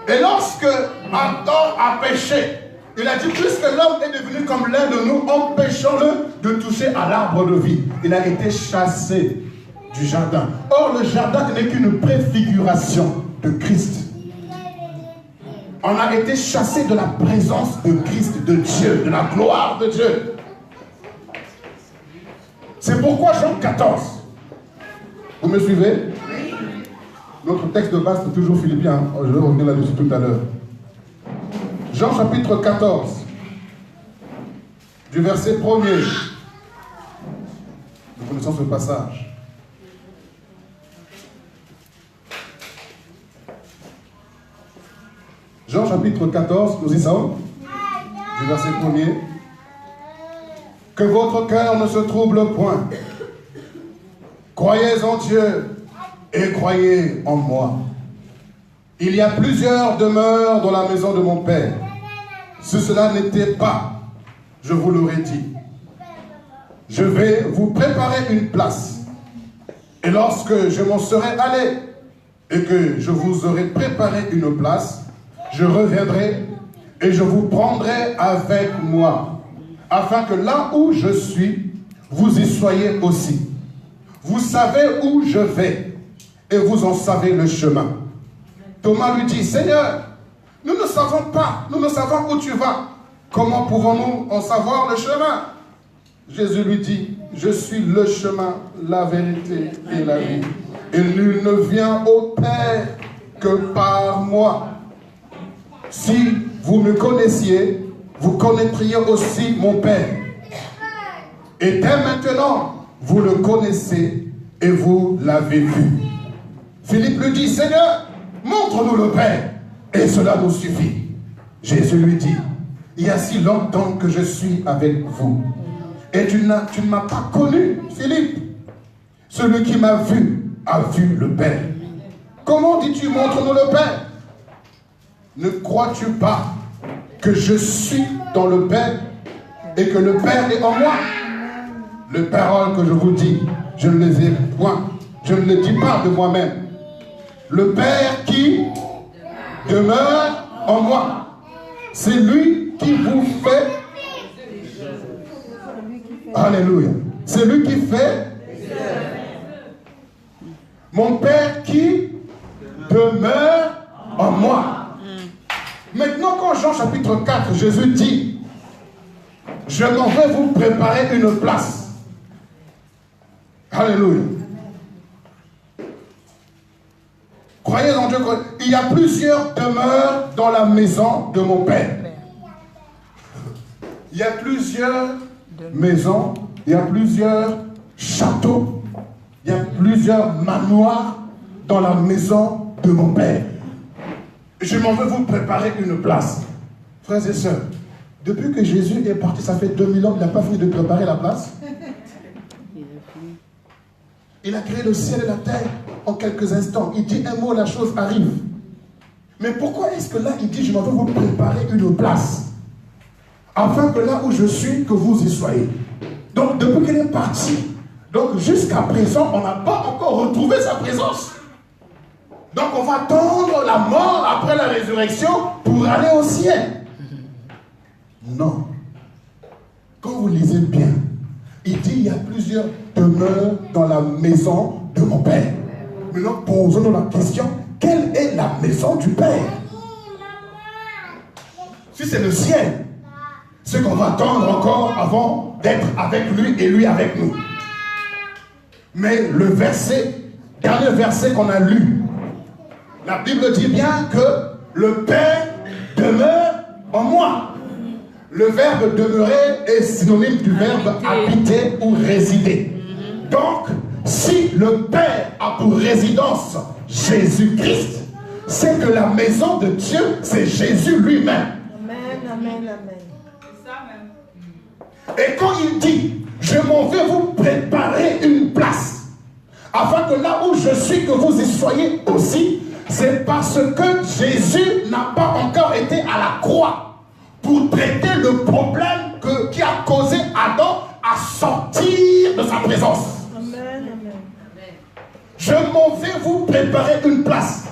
Et lorsque Adam a péché, il a dit, puisque l'homme est devenu comme l'un de nous, empêchons-le de toucher à l'arbre de vie. Il a été chassé du jardin. Or, le jardin n'est qu'une préfiguration de Christ. On a été chassé de la présence de Christ, de Dieu, de la gloire de Dieu. C'est pourquoi Jean 14. Vous me suivez? Notre texte de base, c'est toujours Philippiens. Je vais revenir là-dessus tout à l'heure. Jean chapitre 14, du verset 1er. Nous connaissons ce passage. Jean chapitre 14, nous y sommes, du verset 1er. Que votre cœur ne se trouble point. Croyez en Dieu et croyez en moi. Il y a plusieurs demeures dans la maison de mon Père. Si cela n'était pas, je vous l'aurais dit. Je vais vous préparer une place. Et lorsque je m'en serai allé et que je vous aurai préparé une place, je reviendrai et je vous prendrai avec moi, afin que là où je suis, vous y soyez aussi. Vous savez où je vais et vous en savez le chemin. Thomas lui dit, Seigneur, nous ne savons pas, nous ne savons où tu vas. Comment pouvons-nous en savoir le chemin? Jésus lui dit, je suis le chemin, la vérité et la vie. Et nul ne vient au Père que par moi. Si vous me connaissiez, vous connaîtriez aussi mon Père. Et dès maintenant, vous le connaissez et vous l'avez vu. Philippe lui dit, Seigneur, montre-nous le Père, et cela nous suffit. Jésus lui dit, il y a si longtemps que je suis avec vous, et tu ne m'as pas connu, Philippe. Celui qui m'a vu a vu le Père. Comment dis-tu, montre-nous le Père? Ne crois-tu pas que je suis dans le Père et que le Père est en moi? Les paroles que je vous dis, je ne les ai point, je ne les dis pas de moi-même. Le Père qui demeure en moi, c'est lui qui vous fait. Alléluia. C'est lui qui fait. Mon Père qui demeure en moi. je m'en vais vous préparer une place. Alléluia. Croyez en Dieu. Il y a plusieurs demeures dans la maison de mon Père. Il y a plusieurs maisons, il y a plusieurs châteaux, il y a plusieurs manoirs dans la maison de mon Père. Je m'en veux vous préparer une place. Frères et sœurs, depuis que Jésus est parti, ça fait 2000 ans, il n'a pas fini de préparer la place. Il a créé le ciel et la terre en quelques instants. Il dit un mot, la chose arrive. Mais pourquoi est-ce que là, il dit, je m'en veux vous préparer une place, afin que là où je suis, que vous y soyez. Donc, depuis qu'il est parti, donc jusqu'à présent, on n'a pas encore retrouvé sa présence. Donc, on va attendre la mort après la résurrection pour aller au ciel. Non. Quand vous lisez bien, il dit, il y a plusieurs demeures dans la maison de mon Père. Maintenant, posons-nous la question, quelle est la maison du Père? Si c'est le ciel, c'est qu'on va attendre encore avant d'être avec lui et lui avec nous. Mais le dernier verset qu'on a lu, la Bible dit bien que le Père demeure en moi. Le verbe demeurer est synonyme du verbe habiter ou résider. Donc, si le Père a pour résidence Jésus-Christ, c'est que la maison de Dieu, c'est Jésus lui-même. Amen, amen, amen. Et quand il dit, je m'en vais vous préparer une place, afin que là où je suis, que vous y soyez aussi, c'est parce que Jésus n'a pas encore été à la croix pour traiter le problème qui a causé Adam à sortir de sa présence. Amen, amen. Je m'en vais vous préparer une place,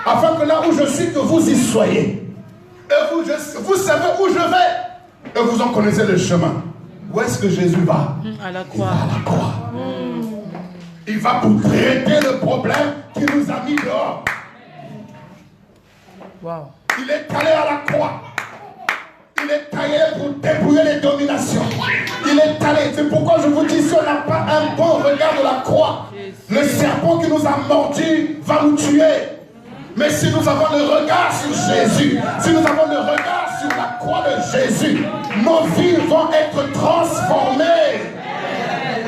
afin que là où je suis, que vous y soyez. Et vous savez où je vais, et vous en connaissez le chemin. Où est-ce que Jésus va? À la Il va croix. à la croix. Il va pour traiter le problème qui nous a mis dehors. Wow. Il est allé à la croix. Il est allé pour débrouiller les dominations. Il est allé. C'est pourquoi je vous dis, si on n'a pas un bon regard de la croix, le serpent qui nous a mordu va nous tuer. Mais si nous avons le regard sur Jésus, si nous avons le regard sur la croix de Jésus, nos vies vont être transformées.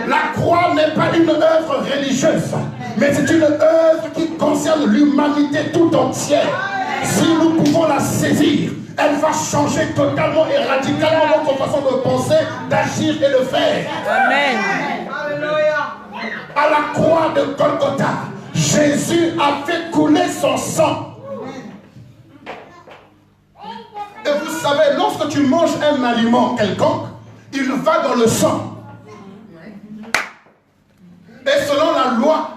La croix n'est pas une œuvre religieuse, mais c'est une œuvre qui concerne l'humanité tout entière. Si nous pouvons la saisir, elle va changer totalement et radicalement notre façon de penser, d'agir et de faire. Amen. À la croix de Golgotha, Jésus a fait couler son sang. Et vous savez, lorsque tu manges un aliment quelconque, il va dans le sang. Et selon la loi,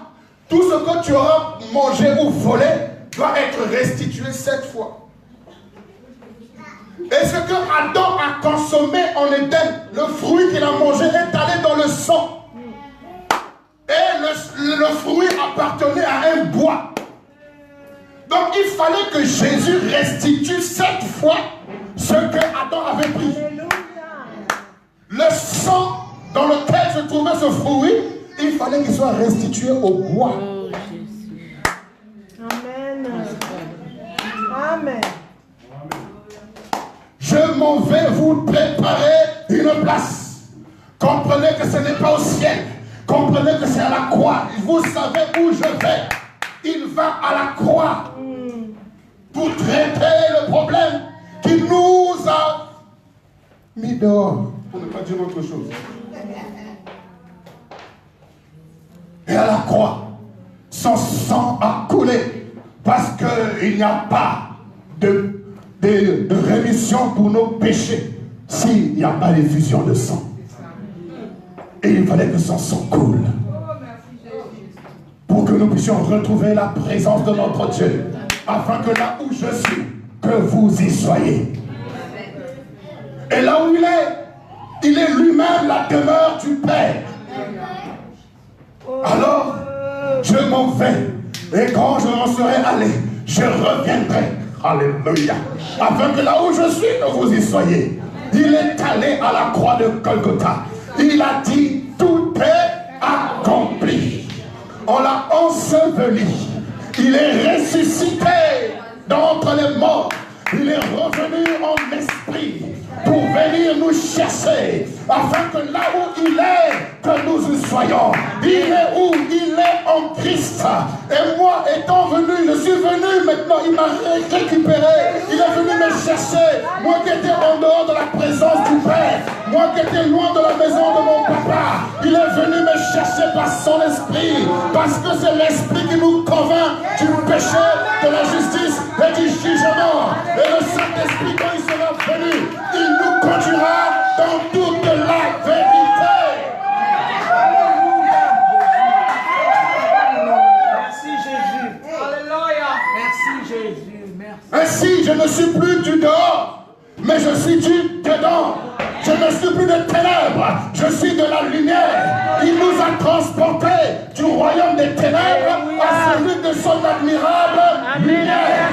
tout ce que tu auras mangé ou volé doit être restitué 7 fois. Et ce que Adam a consommé en Éden, le fruit qu'il a mangé est allé dans le sang. Et le fruit appartenait à un bois. Donc il fallait que Jésus restitue 7 fois ce que Adam avait pris. Le sang dans lequel se trouvait ce fruit, il fallait qu'il soit restitué au bois. Oh, Jésus. Amen. Amen. Je m'en vais vous préparer une place. Comprenez que ce n'est pas au ciel. Comprenez que c'est à la croix. Vous savez où je vais. Il va à la croix pour traiter le problème qui nous a mis dehors. Pour ne pas dire autre chose. Et à la croix, son sang a coulé parce qu'il n'y a pas de rémission pour nos péchés s'il n'y a pas d'effusion de sang. Et il fallait que son sang coule pour que nous puissions retrouver la présence de notre Dieu, afin que là où je suis, que vous y soyez. Et là où il est lui-même la demeure du Père. Alors, je m'en vais, et quand je m'en serai allé, je reviendrai. Alléluia. Afin que là où je suis, que vous y soyez. Il est allé à la croix de Golgotha. Il a dit, tout est accompli. On l'a enseveli. Il est ressuscité d'entre les morts. Il est revenu en esprit pour venir nous chercher, afin que là où il est, que nous y soyons. Il est où? Il est en Christ. Et moi, étant venu, je suis venu maintenant, il m'a récupéré. Il est venu me chercher. Moi qui étais en dehors de la présence du Père, moi qui étais loin de la maison de mon papa, il est venu me chercher par son esprit, parce que c'est l'esprit qui nous convainc du péché, de la justice et du jugement. Et le Saint-Esprit, quand il sera venu, il nous conduira dans toute la vérité. Merci Jésus. Alléluia. Merci Jésus. Merci. Ainsi, je ne suis plus du dehors, mais je suis du dedans. Je ne suis plus de ténèbres, je suis de la lumière. Il nous a transportés du royaume des ténèbres à celui de son admirable lumière.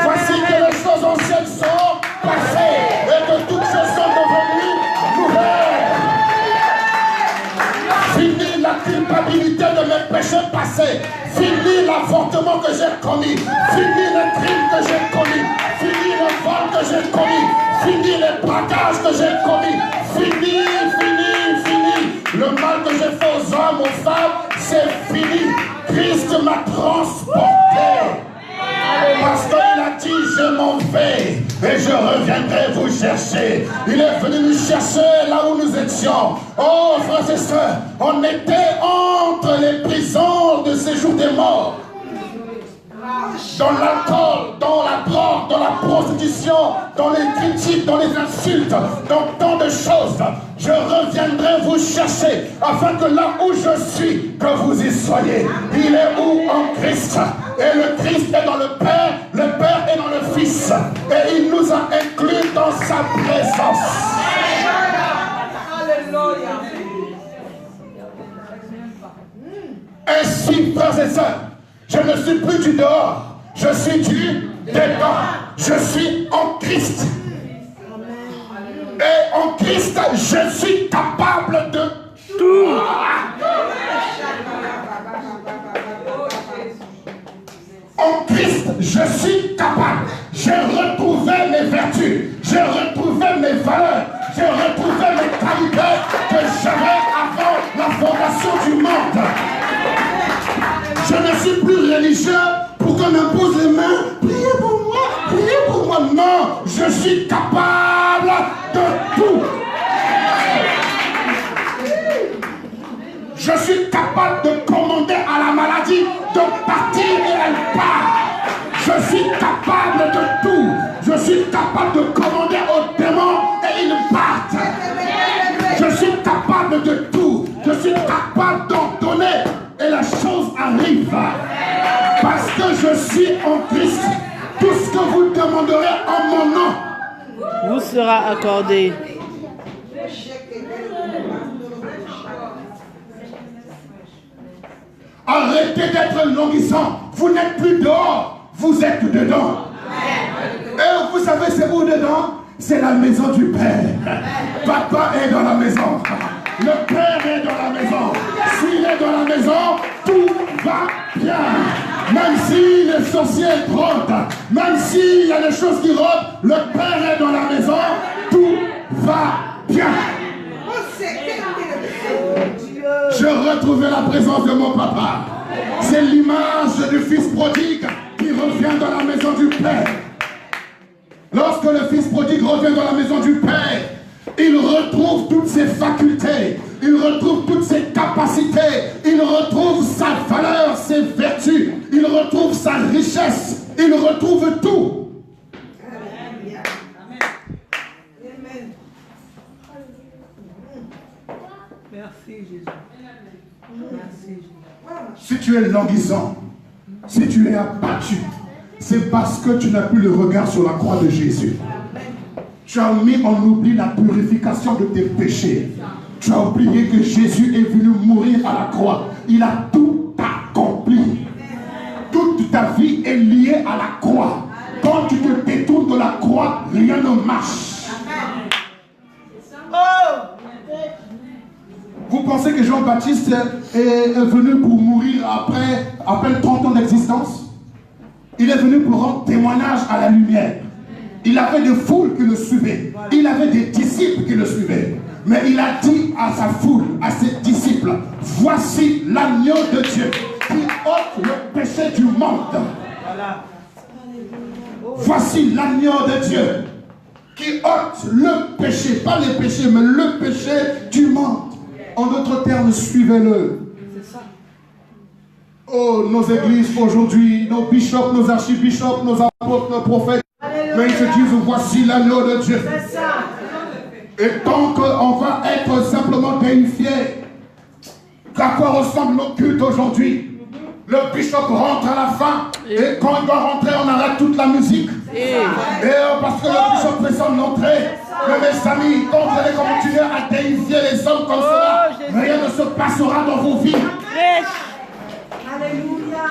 Voici que les choses anciennes sont passées et que toutes choses sont devenues nouvelles. Fini la culpabilité de mes péchés passés. Fini l'avortement que j'ai commis. Fini les crimes que j'ai commis. Fini le vol que j'ai commis. Fini les braquages que j'ai commis. Fini. Le mal que j'ai fait aux hommes, aux femmes, c'est fini. Christ m'a transporté. Parce qu'il a dit, je m'en vais et je reviendrai vous chercher. Il est venu nous chercher là où nous étions. Oh, frères et sœurs, on était entre les prisons de séjour des morts. Dans l'alcool, dans la drogue, dans la prostitution, dans les critiques, dans les insultes, dans tant de choses. Je reviendrai vous chercher afin que là où je suis, que vous y soyez. Il est où? En Christ. Et le Christ est dans le Père est dans le Fils. Et il nous a inclus dans sa présence. Alléluia. Ainsi, frères et sœurs, je ne suis plus du dehors, je suis du dedans. Je suis en Christ. Et en Christ, je suis capable de tout. En Christ, je suis capable. J'ai retrouvé mes vertus, j'ai retrouvé mes valeurs, j'ai retrouvé mes qualités que j'avais avant la fondation du monde. Je ne suis plus religieux pour qu'on impose les mains. Priez pour moi, priez pour moi. Non, je suis capable de tout. Je suis capable de commander à la maladie de partir et elle part. Je suis capable de tout. Je suis capable de commander aux démons et ils partent. Je suis capable de tout. Je suis capable d'ordonner et la chose arrive. Parce que je suis en Christ. Tout ce que vous demanderez en mon nom vous sera accordé. Arrêtez d'être languissant. Vous n'êtes plus dehors, vous êtes dedans. Et vous savez c'est où dedans? C'est la maison du Père. Papa est dans la maison. Le Père est dans la maison. S'il est dans la maison, tout va bien. Même si les sorciers rôdent, même s'il y a des choses qui rôdent, le Père est dans la maison, tout va bien. Je retrouvais la présence de mon papa. C'est l'image du fils prodigue qui revient dans la maison du Père. Lorsque le fils prodigue revient dans la maison du Père, il retrouve toutes ses facultés, il retrouve toutes ses capacités, il retrouve sa valeur, ses vertus, il retrouve sa richesse, il retrouve tout. Merci Jésus. Merci Jésus. Si tu es languissant, si tu es abattu, c'est parce que tu n'as plus le regard sur la croix de Jésus. Tu as mis en oubli la purification de tes péchés. Tu as oublié que Jésus est venu mourir à la croix. Il a tout accompli. Toute ta vie est liée à la croix. Quand tu te détournes de la croix, rien ne marche. pensez que Jean-Baptiste est venu pour mourir après à peine 30 ans d'existence? Il est venu pour rendre témoignage à la lumière. Il avait des foules qui le suivaient. Il avait des disciples qui le suivaient. Mais il a dit à sa foule, à ses disciples, voici l'agneau de Dieu qui ôte le péché du monde. Voici l'agneau de Dieu qui ôte le péché, pas les péchés, mais le péché du monde. En d'autres termes, suivez-le. Oh, nos églises aujourd'hui, nos bishops, nos archibishops, nos apôtres, nos prophètes, mais ils se disent, voici l'agneau de Dieu. Et tant qu'on va être simplement déifié, à quoi ressemble nos cultes aujourd'hui? Le bishop rentre à la fin, et quand il doit rentrer, on arrête toute la musique. Et parce que le bishop fait son entrée. Mais mes amis, quand vous allez continuer à déifier les hommes comme cela, rien ne se passera dans vos vies. Alléluia.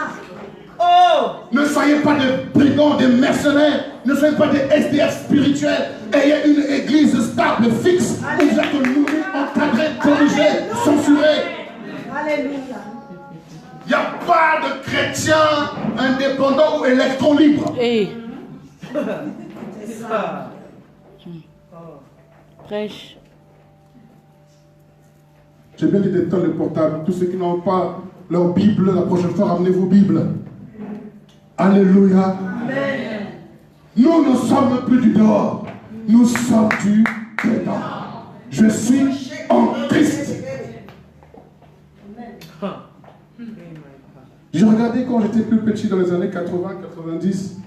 Ne soyez pas des brigands, des mercenaires, ne soyez pas des SDF spirituels. Ayez une église stable, fixe, où vous êtes nourris, encadrés, corrigés, censurés. Alléluia. Il n'y a pas de chrétiens indépendants ou électrons libres. Prêche. J'ai bien dit d'éteindre le portable. Tous ceux qui n'ont pas leur Bible, la prochaine fois, ramenez vos Bibles. Alléluia. Amen. Nous ne sommes plus du dehors. Nous sommes du dedans. Je suis en Christ. J'ai regardé quand j'étais plus petit dans les années 80-90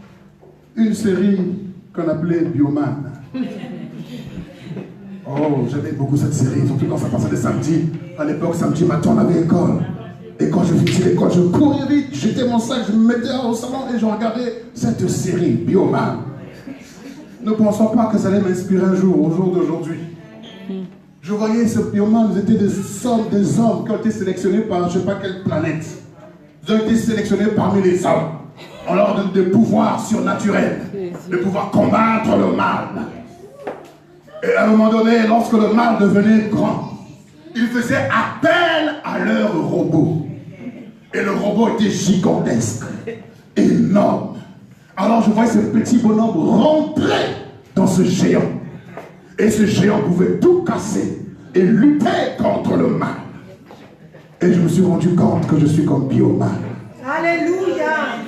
une série qu'on appelait Bioman. Oh, j'aimais beaucoup cette série, surtout quand ça passait les samedis. À l'époque, samedi matin, on avait école. Et quand je finissais l'école, je courais vite, j'étais mon sac, je me mettais au salon et je regardais cette série, Bioman. Ne pensons pas que ça allait m'inspirer un jour, au jour d'aujourd'hui. Je voyais ce Bioman, ils étaient des hommes qui ont été sélectionnés par je ne sais pas quelle planète. Ils ont été sélectionnés parmi les hommes. On leur donne des pouvoirs surnaturels, de pouvoir combattre le mal. Et à un moment donné, lorsque le mal devenait grand, ils faisaient appel à leur robot. Et le robot était gigantesque, énorme. Alors je voyais ce petit bonhomme rentrer dans ce géant. Et ce géant pouvait tout casser et lutter contre le mal. Et je me suis rendu compte que je suis comme Bioman. Alléluia.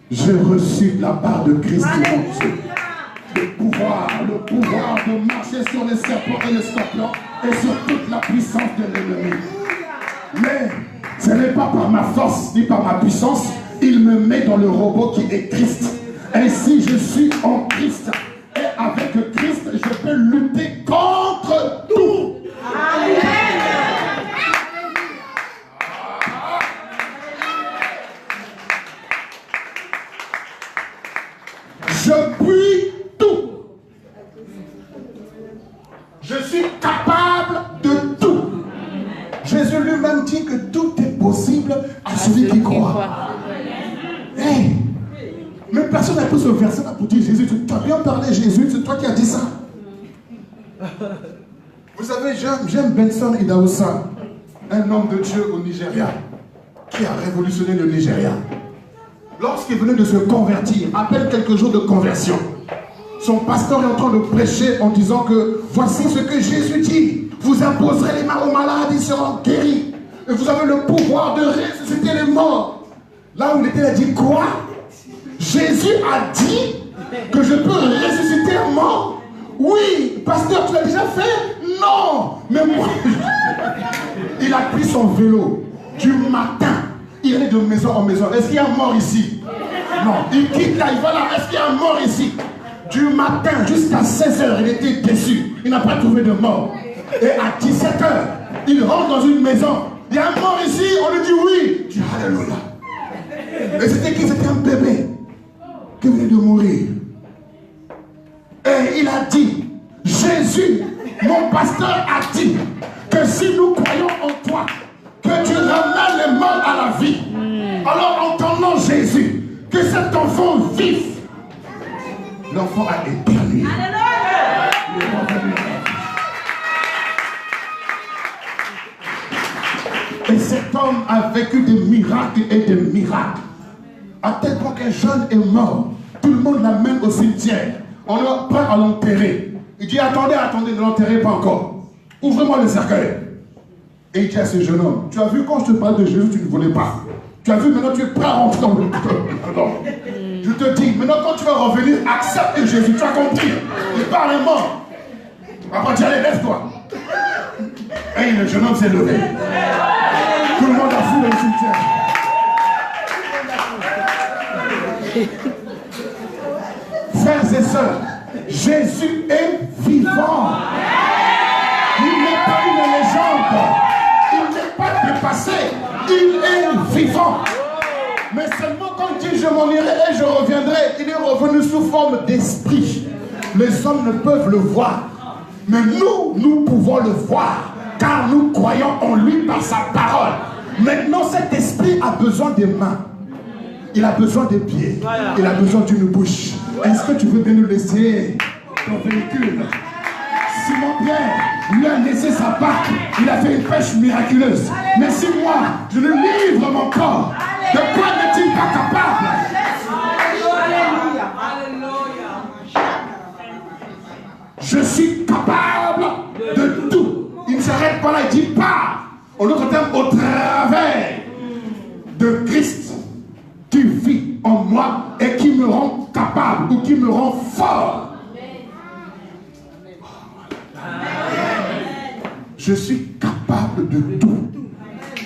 J'ai reçu de la part de Christ mon Dieu. Le pouvoir de marcher sur les serpents et les scorpions et sur toute la puissance de l'ennemi. Mais ce n'est pas par ma force ni par ma puissance, il me met dans le robot qui est Christ. Ainsi je suis en Christ. Et avec Christ, je peux lutter contre tout. Amen. Je puis tout. Je suis capable de tout. Jésus lui-même dit que tout est possible à celui qui croit. Hey, mais personne n'a pris ce verset-là pour dire Jésus, tu as bien parlé Jésus, c'est toi qui as dit ça. Vous savez, j'aime Benson Idahosa, un homme de Dieu au Nigeria, qui a révolutionné le Nigeria. Lorsqu'il venait de se convertir, à peine quelques jours de conversion, son pasteur est en train de prêcher en disant que voici ce que Jésus dit. Vous imposerez les mains aux malades, ils seront guéris. Et vous avez le pouvoir de ressusciter les morts. Là où il était, il a dit quoi? Jésus a dit que je peux ressusciter un mort? Oui, pasteur, tu l'as déjà fait? Non, mais moi, il a pris son vélo du matin. Il allait de maison en maison. Est-ce qu'il y a un mort ici? Non. Il quitte là, il va là. Est-ce qu'il y a un mort ici? Du matin jusqu'à 16h, il était déçu. Il n'a pas trouvé de mort. Et à 17h, il rentre dans une maison. Il y a un mort ici? On lui dit oui. Il dit alléluia. Et c'était qui? C'était un bébé qui venait de mourir. Et il a dit, Jésus, mon pasteur a dit que si nous croyons en toi, que tu ramènes les morts à la vie. Alors en ton nom Jésus, que cet enfant vive. L'enfant a éternué. homme a vécu des miracles et des miracles. À tel point qu'un jeune est mort. Tout le monde l'amène au cimetière. On est prêt à l'enterrer. Il dit, attendez, attendez, ne l'enterrez pas encore. Ouvrez-moi le cercueil. Et il dit à ce jeune homme, tu as vu quand je te parle de Jésus, tu ne voulais pas. Tu as vu, maintenant tu es prêt à rentrer dans le... Non. Je te dis, maintenant quand tu vas revenir, accepte Jésus, tu as compris. Il parle est mort. Après tu allez, lève-toi. Et le jeune homme s'est levé. Tout le monde a fui le cimetière. Frères et sœurs, Jésus est vivant. Il n'est pas une légende. Il n'est pas dépassé. Il est vivant. Mais seulement quand il dit je m'en irai et je reviendrai, il est revenu sous forme d'esprit. Les hommes ne peuvent le voir. Mais nous pouvons le voir. Car nous croyons en lui par sa parole. Maintenant cet esprit a besoin des mains. Il a besoin des pieds. Il a besoin d'une bouche. Est-ce que tu veux bien nous laisser ton véhicule? Simon-Pierre lui a laissé sa barque. Il a fait une pêche miraculeuse. Mais si moi, je lui livre mon corps, de quoi n'est-il pas capable? Je suis capable de tout. Il ne s'arrête pas là, il dit pas. En d'autres termes, au travers de Christ, tu vis en moi et qui me rend capable ou qui me rend fort. Je suis capable de tout.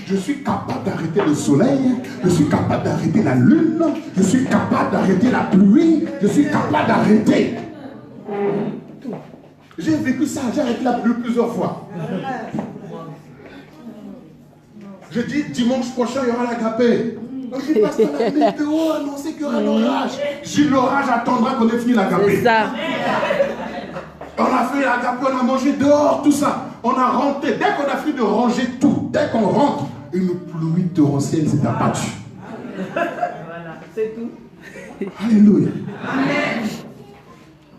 Je suis capable d'arrêter le soleil. Je suis capable d'arrêter la lune. Je suis capable d'arrêter la pluie. Je suis capable d'arrêter. J'ai vécu ça, j'ai arrêté la pluie plusieurs fois. Je dis dimanche prochain il y aura l'agapé. Je dis parce que la météo a annoncé qu'il y aura l'orage. Je dis l'orage attendra qu'on ait fini l'agapé. C'est ça. On a fait l'agapé, on a mangé dehors, tout ça. On a rentré. Dès qu'on a fini de ranger tout, dès qu'on rentre, une pluie torrentielle s'est abattue. Voilà, c'est tout. Alléluia. Amen.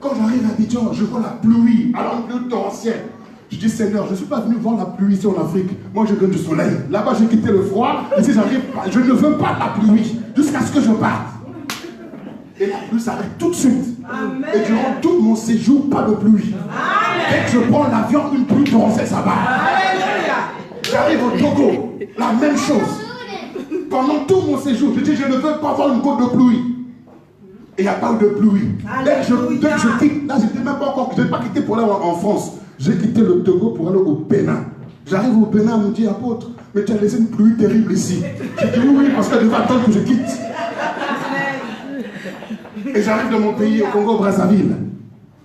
Quand j'arrive à Abidjan, je vois la pluie, alors une pluie torrentielle. Je dis Seigneur, je ne suis pas venu voir la pluie ici en Afrique. Moi je veux du soleil. Là-bas j'ai quitté le froid. Ici j'arrive, je ne veux pas de la pluie jusqu'à ce que je parte. Et la pluie s'arrête tout de suite. Amen. Et durant tout mon séjour, pas de pluie. Amen. Dès que je prends l'avion, une pluie torrentielle, ça va. J'arrive au Togo, la même chose. Pendant tout mon séjour, je dis je ne veux pas avoir une goutte de pluie. Et il n'y a pas eu de pluie. Dès que je quitte, là j'étais même pas encore, je n'ai pas quitté pour aller en France. J'ai quitté le Togo pour aller au Bénin. J'arrive au Bénin, on me dit apôtre, mais tu as laissé une pluie terrible ici. J'ai dit oui, parce qu'elle devait attendre que je quitte. Et j'arrive dans mon pays, au Congo-Brazzaville.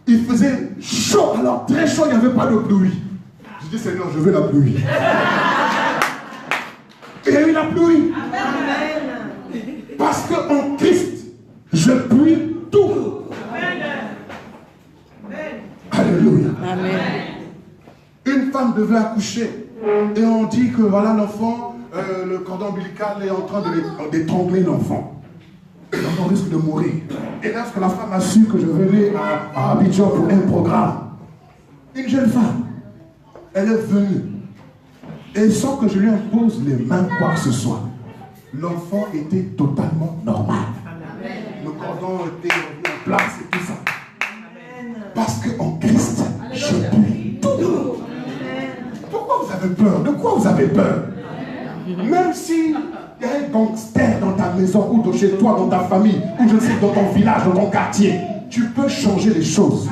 Il faisait chaud, alors très chaud, il n'y avait pas de pluie. Je dis Seigneur, je veux la pluie. Et il y a eu la pluie. Amen. Parce qu'en Christ, je puis tout. Amen. Alléluia. Amen. Une femme devait accoucher. Et on dit que voilà l'enfant, le cordon ombilical est en train d'étrangler l'enfant. L'enfant risque de mourir. Et lorsque la femme a su que je venais à Abidjan pour un programme, une jeune femme, elle est venue. Et sans que je lui impose les mains, quoi que ce soit, l'enfant était totalement normal. Amen. Le cordon était en place et tout ça. Amen. Parce qu'en Christ, je puis tout. Pourquoi vous avez peur? De quoi vous avez peur? Même si il y a un gangster dans ta maison ou chez toi, dans ta famille, ou je sais, dans ton village, dans ton quartier, tu peux changer les choses.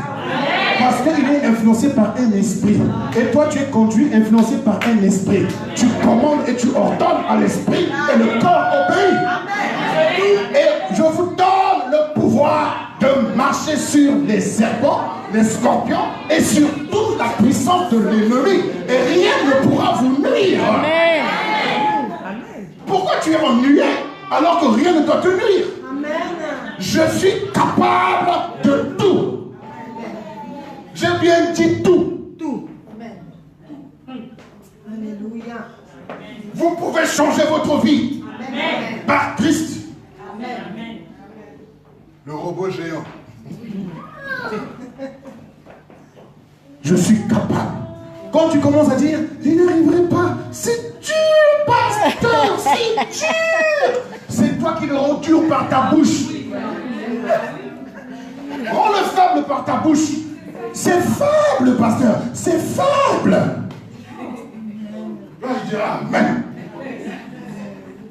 Parce qu'il est influencé par un esprit. Et toi, tu es conduit, influencé par un esprit. Tu commandes et tu ordonnes à l'esprit et le corps obéit. Et je vous donne le pouvoir de marcher sur les serpents, les scorpions et sur toute la puissance de l'ennemi. Et rien ne pourra vous nuire. Amen. Pourquoi tu es ennuyé alors que rien ne doit te nuire? Amen. Je suis capable de tout. J'ai bien dit tout. Tout. Amen. Alléluia. Vous pouvez changer votre vie. Amen. Par Christ. Amen. Le robot géant. Je suis capable. Quand tu commences à dire, je n'y arriverai pas, si tu passes pasteur, c'est dur. C'est toi qui le rends dur par ta bouche. Rends-le faible par ta bouche. C'est faible, pasteur. C'est faible. Là, je dirais amen.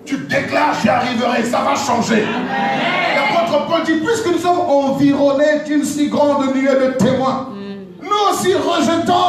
Tu déclares, j'y arriverai, ça va changer. L'apôtre Paul dit, puisque nous sommes environnés d'une si grande nuée de témoins, nous aussi rejetons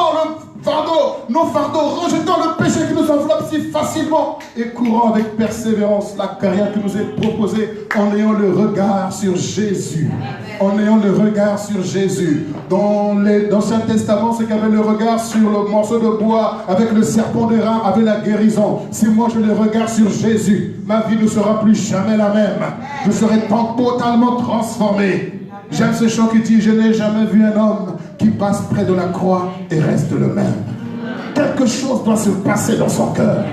nos fardeaux, rejetons le péché qui nous enveloppe si facilement et courons avec persévérance la carrière qui nous est proposée en ayant le regard sur Jésus. En ayant le regard sur Jésus. Dans l'Ancien Testament, c'est qu'il y avait le regard sur le morceau de bois avec le serpent de rein, avec la guérison. Si moi je le regarde sur Jésus, ma vie ne sera plus jamais la même. Je serai totalement transformé. J'aime ce chant qui dit, je n'ai jamais vu un homme qui passe près de la croix et reste le même. Quelque chose doit se passer dans son cœur.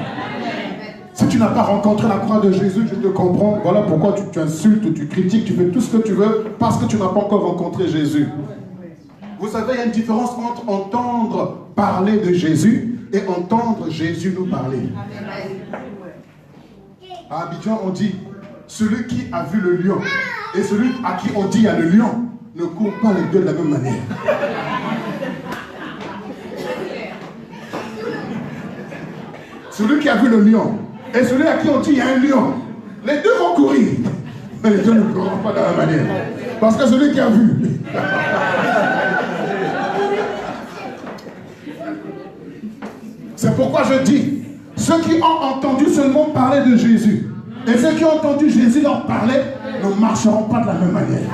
Si tu n'as pas rencontré la croix de Jésus, je te comprends. Voilà pourquoi tu insultes, tu critiques, tu fais tout ce que tu veux, parce que tu n'as pas encore rencontré Jésus. Vous savez, il y a une différence entre entendre parler de Jésus et entendre Jésus nous parler. À Abidjan, on dit, celui qui a vu le lion et celui à qui on dit il y a le lion ne courent pas les deux de la même manière. Celui qui a vu le lion et celui à qui on dit il y a un lion, les deux vont courir, mais les deux ne courront pas de la même manière. Parce que celui qui a vu. C'est pourquoi je dis, ceux qui ont entendu seulement parler de Jésus et ceux qui ont entendu Jésus leur parler ne marcheront pas de la même manière.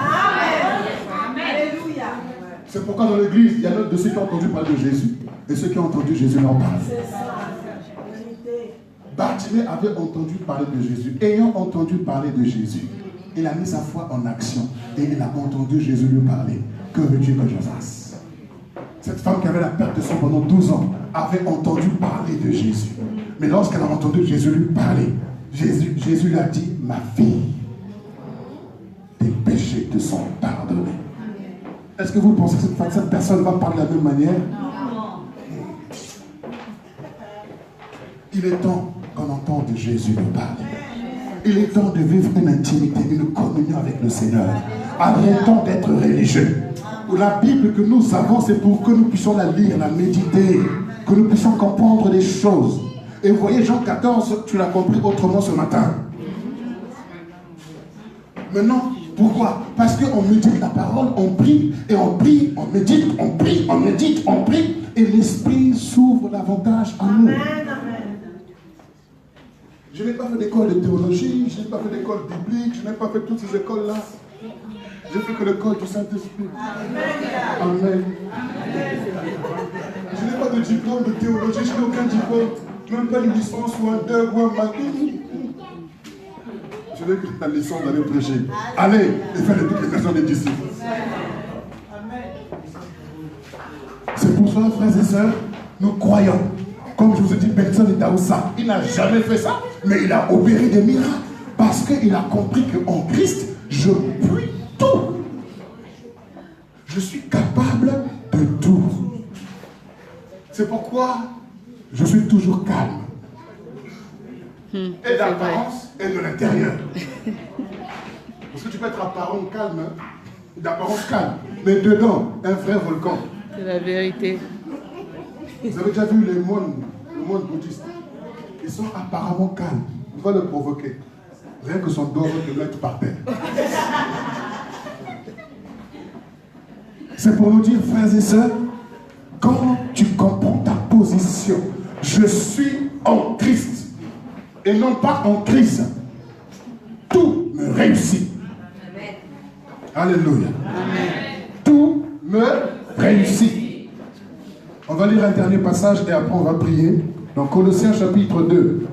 C'est pourquoi dans l'église, il y a d'autres de ceux qui ont entendu parler de Jésus et ceux qui ont entendu Jésus leur parler. Bartimée avait entendu parler de Jésus. Ayant entendu parler de Jésus, il a mis sa foi en action et il a entendu Jésus lui parler. Que veux-tu que je fasse? Cette femme qui avait la perte de sang pendant 12 ans avait entendu parler de Jésus. Mais lorsqu'elle a entendu Jésus lui parler, Jésus lui a dit, ma fille, tes péchés te sont pardonnés. Est-ce que vous pensez que cette personne va parler de la même manière? Il est temps qu'on entende Jésus nous parler. Il est temps de vivre une intimité, une communion avec le Seigneur. Arrêtons d'être religieux. La Bible que nous avons, c'est pour que nous puissions la lire, la méditer, que nous puissions comprendre des choses. Et vous voyez, Jean 14, tu l'as compris autrement ce matin. Maintenant, pourquoi? Parce qu'on médite la parole, on prie, et on prie, on médite, on prie, on médite, on prie, et l'Esprit s'ouvre davantage à nous. Je n'ai pas fait d'école de théologie, je n'ai pas fait d'école biblique, je n'ai pas fait toutes ces écoles-là. J'ai fait que l'école du Saint-Esprit. Amen. Je n'ai pas de diplôme de théologie, je n'ai aucun diplôme, même pas une licence ou un DEUG ou un master. Je n'ai que la licence d'aller prêcher. Allez, et faire de toutes les personnes des disciples. C'est pour cela, frères et sœurs, nous croyons. Comme je vous ai dit, Benson et Daoussa, il n'a jamais fait ça, mais il a opéré des miracles. Parce qu'il a compris qu'en Christ, je puis tout. Je suis capable de tout. C'est pourquoi je suis toujours calme. Et d'apparence et de l'intérieur. Parce que tu peux être apparent calme, hein, d'apparence calme, mais dedans, un vrai volcan. C'est la vérité. Vous avez déjà vu les moines, le moine bouddhiste? Ils sont apparemment calmes. On va le provoquer. Rien que son dos va te mettre par terre. C'est pour nous dire, frères et sœurs, quand tu comprends ta position, je suis en Christ et non pas en Christ, tout me réussit. Amen. Alléluia. Amen. Tout me réussit. On va lire un dernier passage et après on va prier. Dans Colossiens chapitre 2.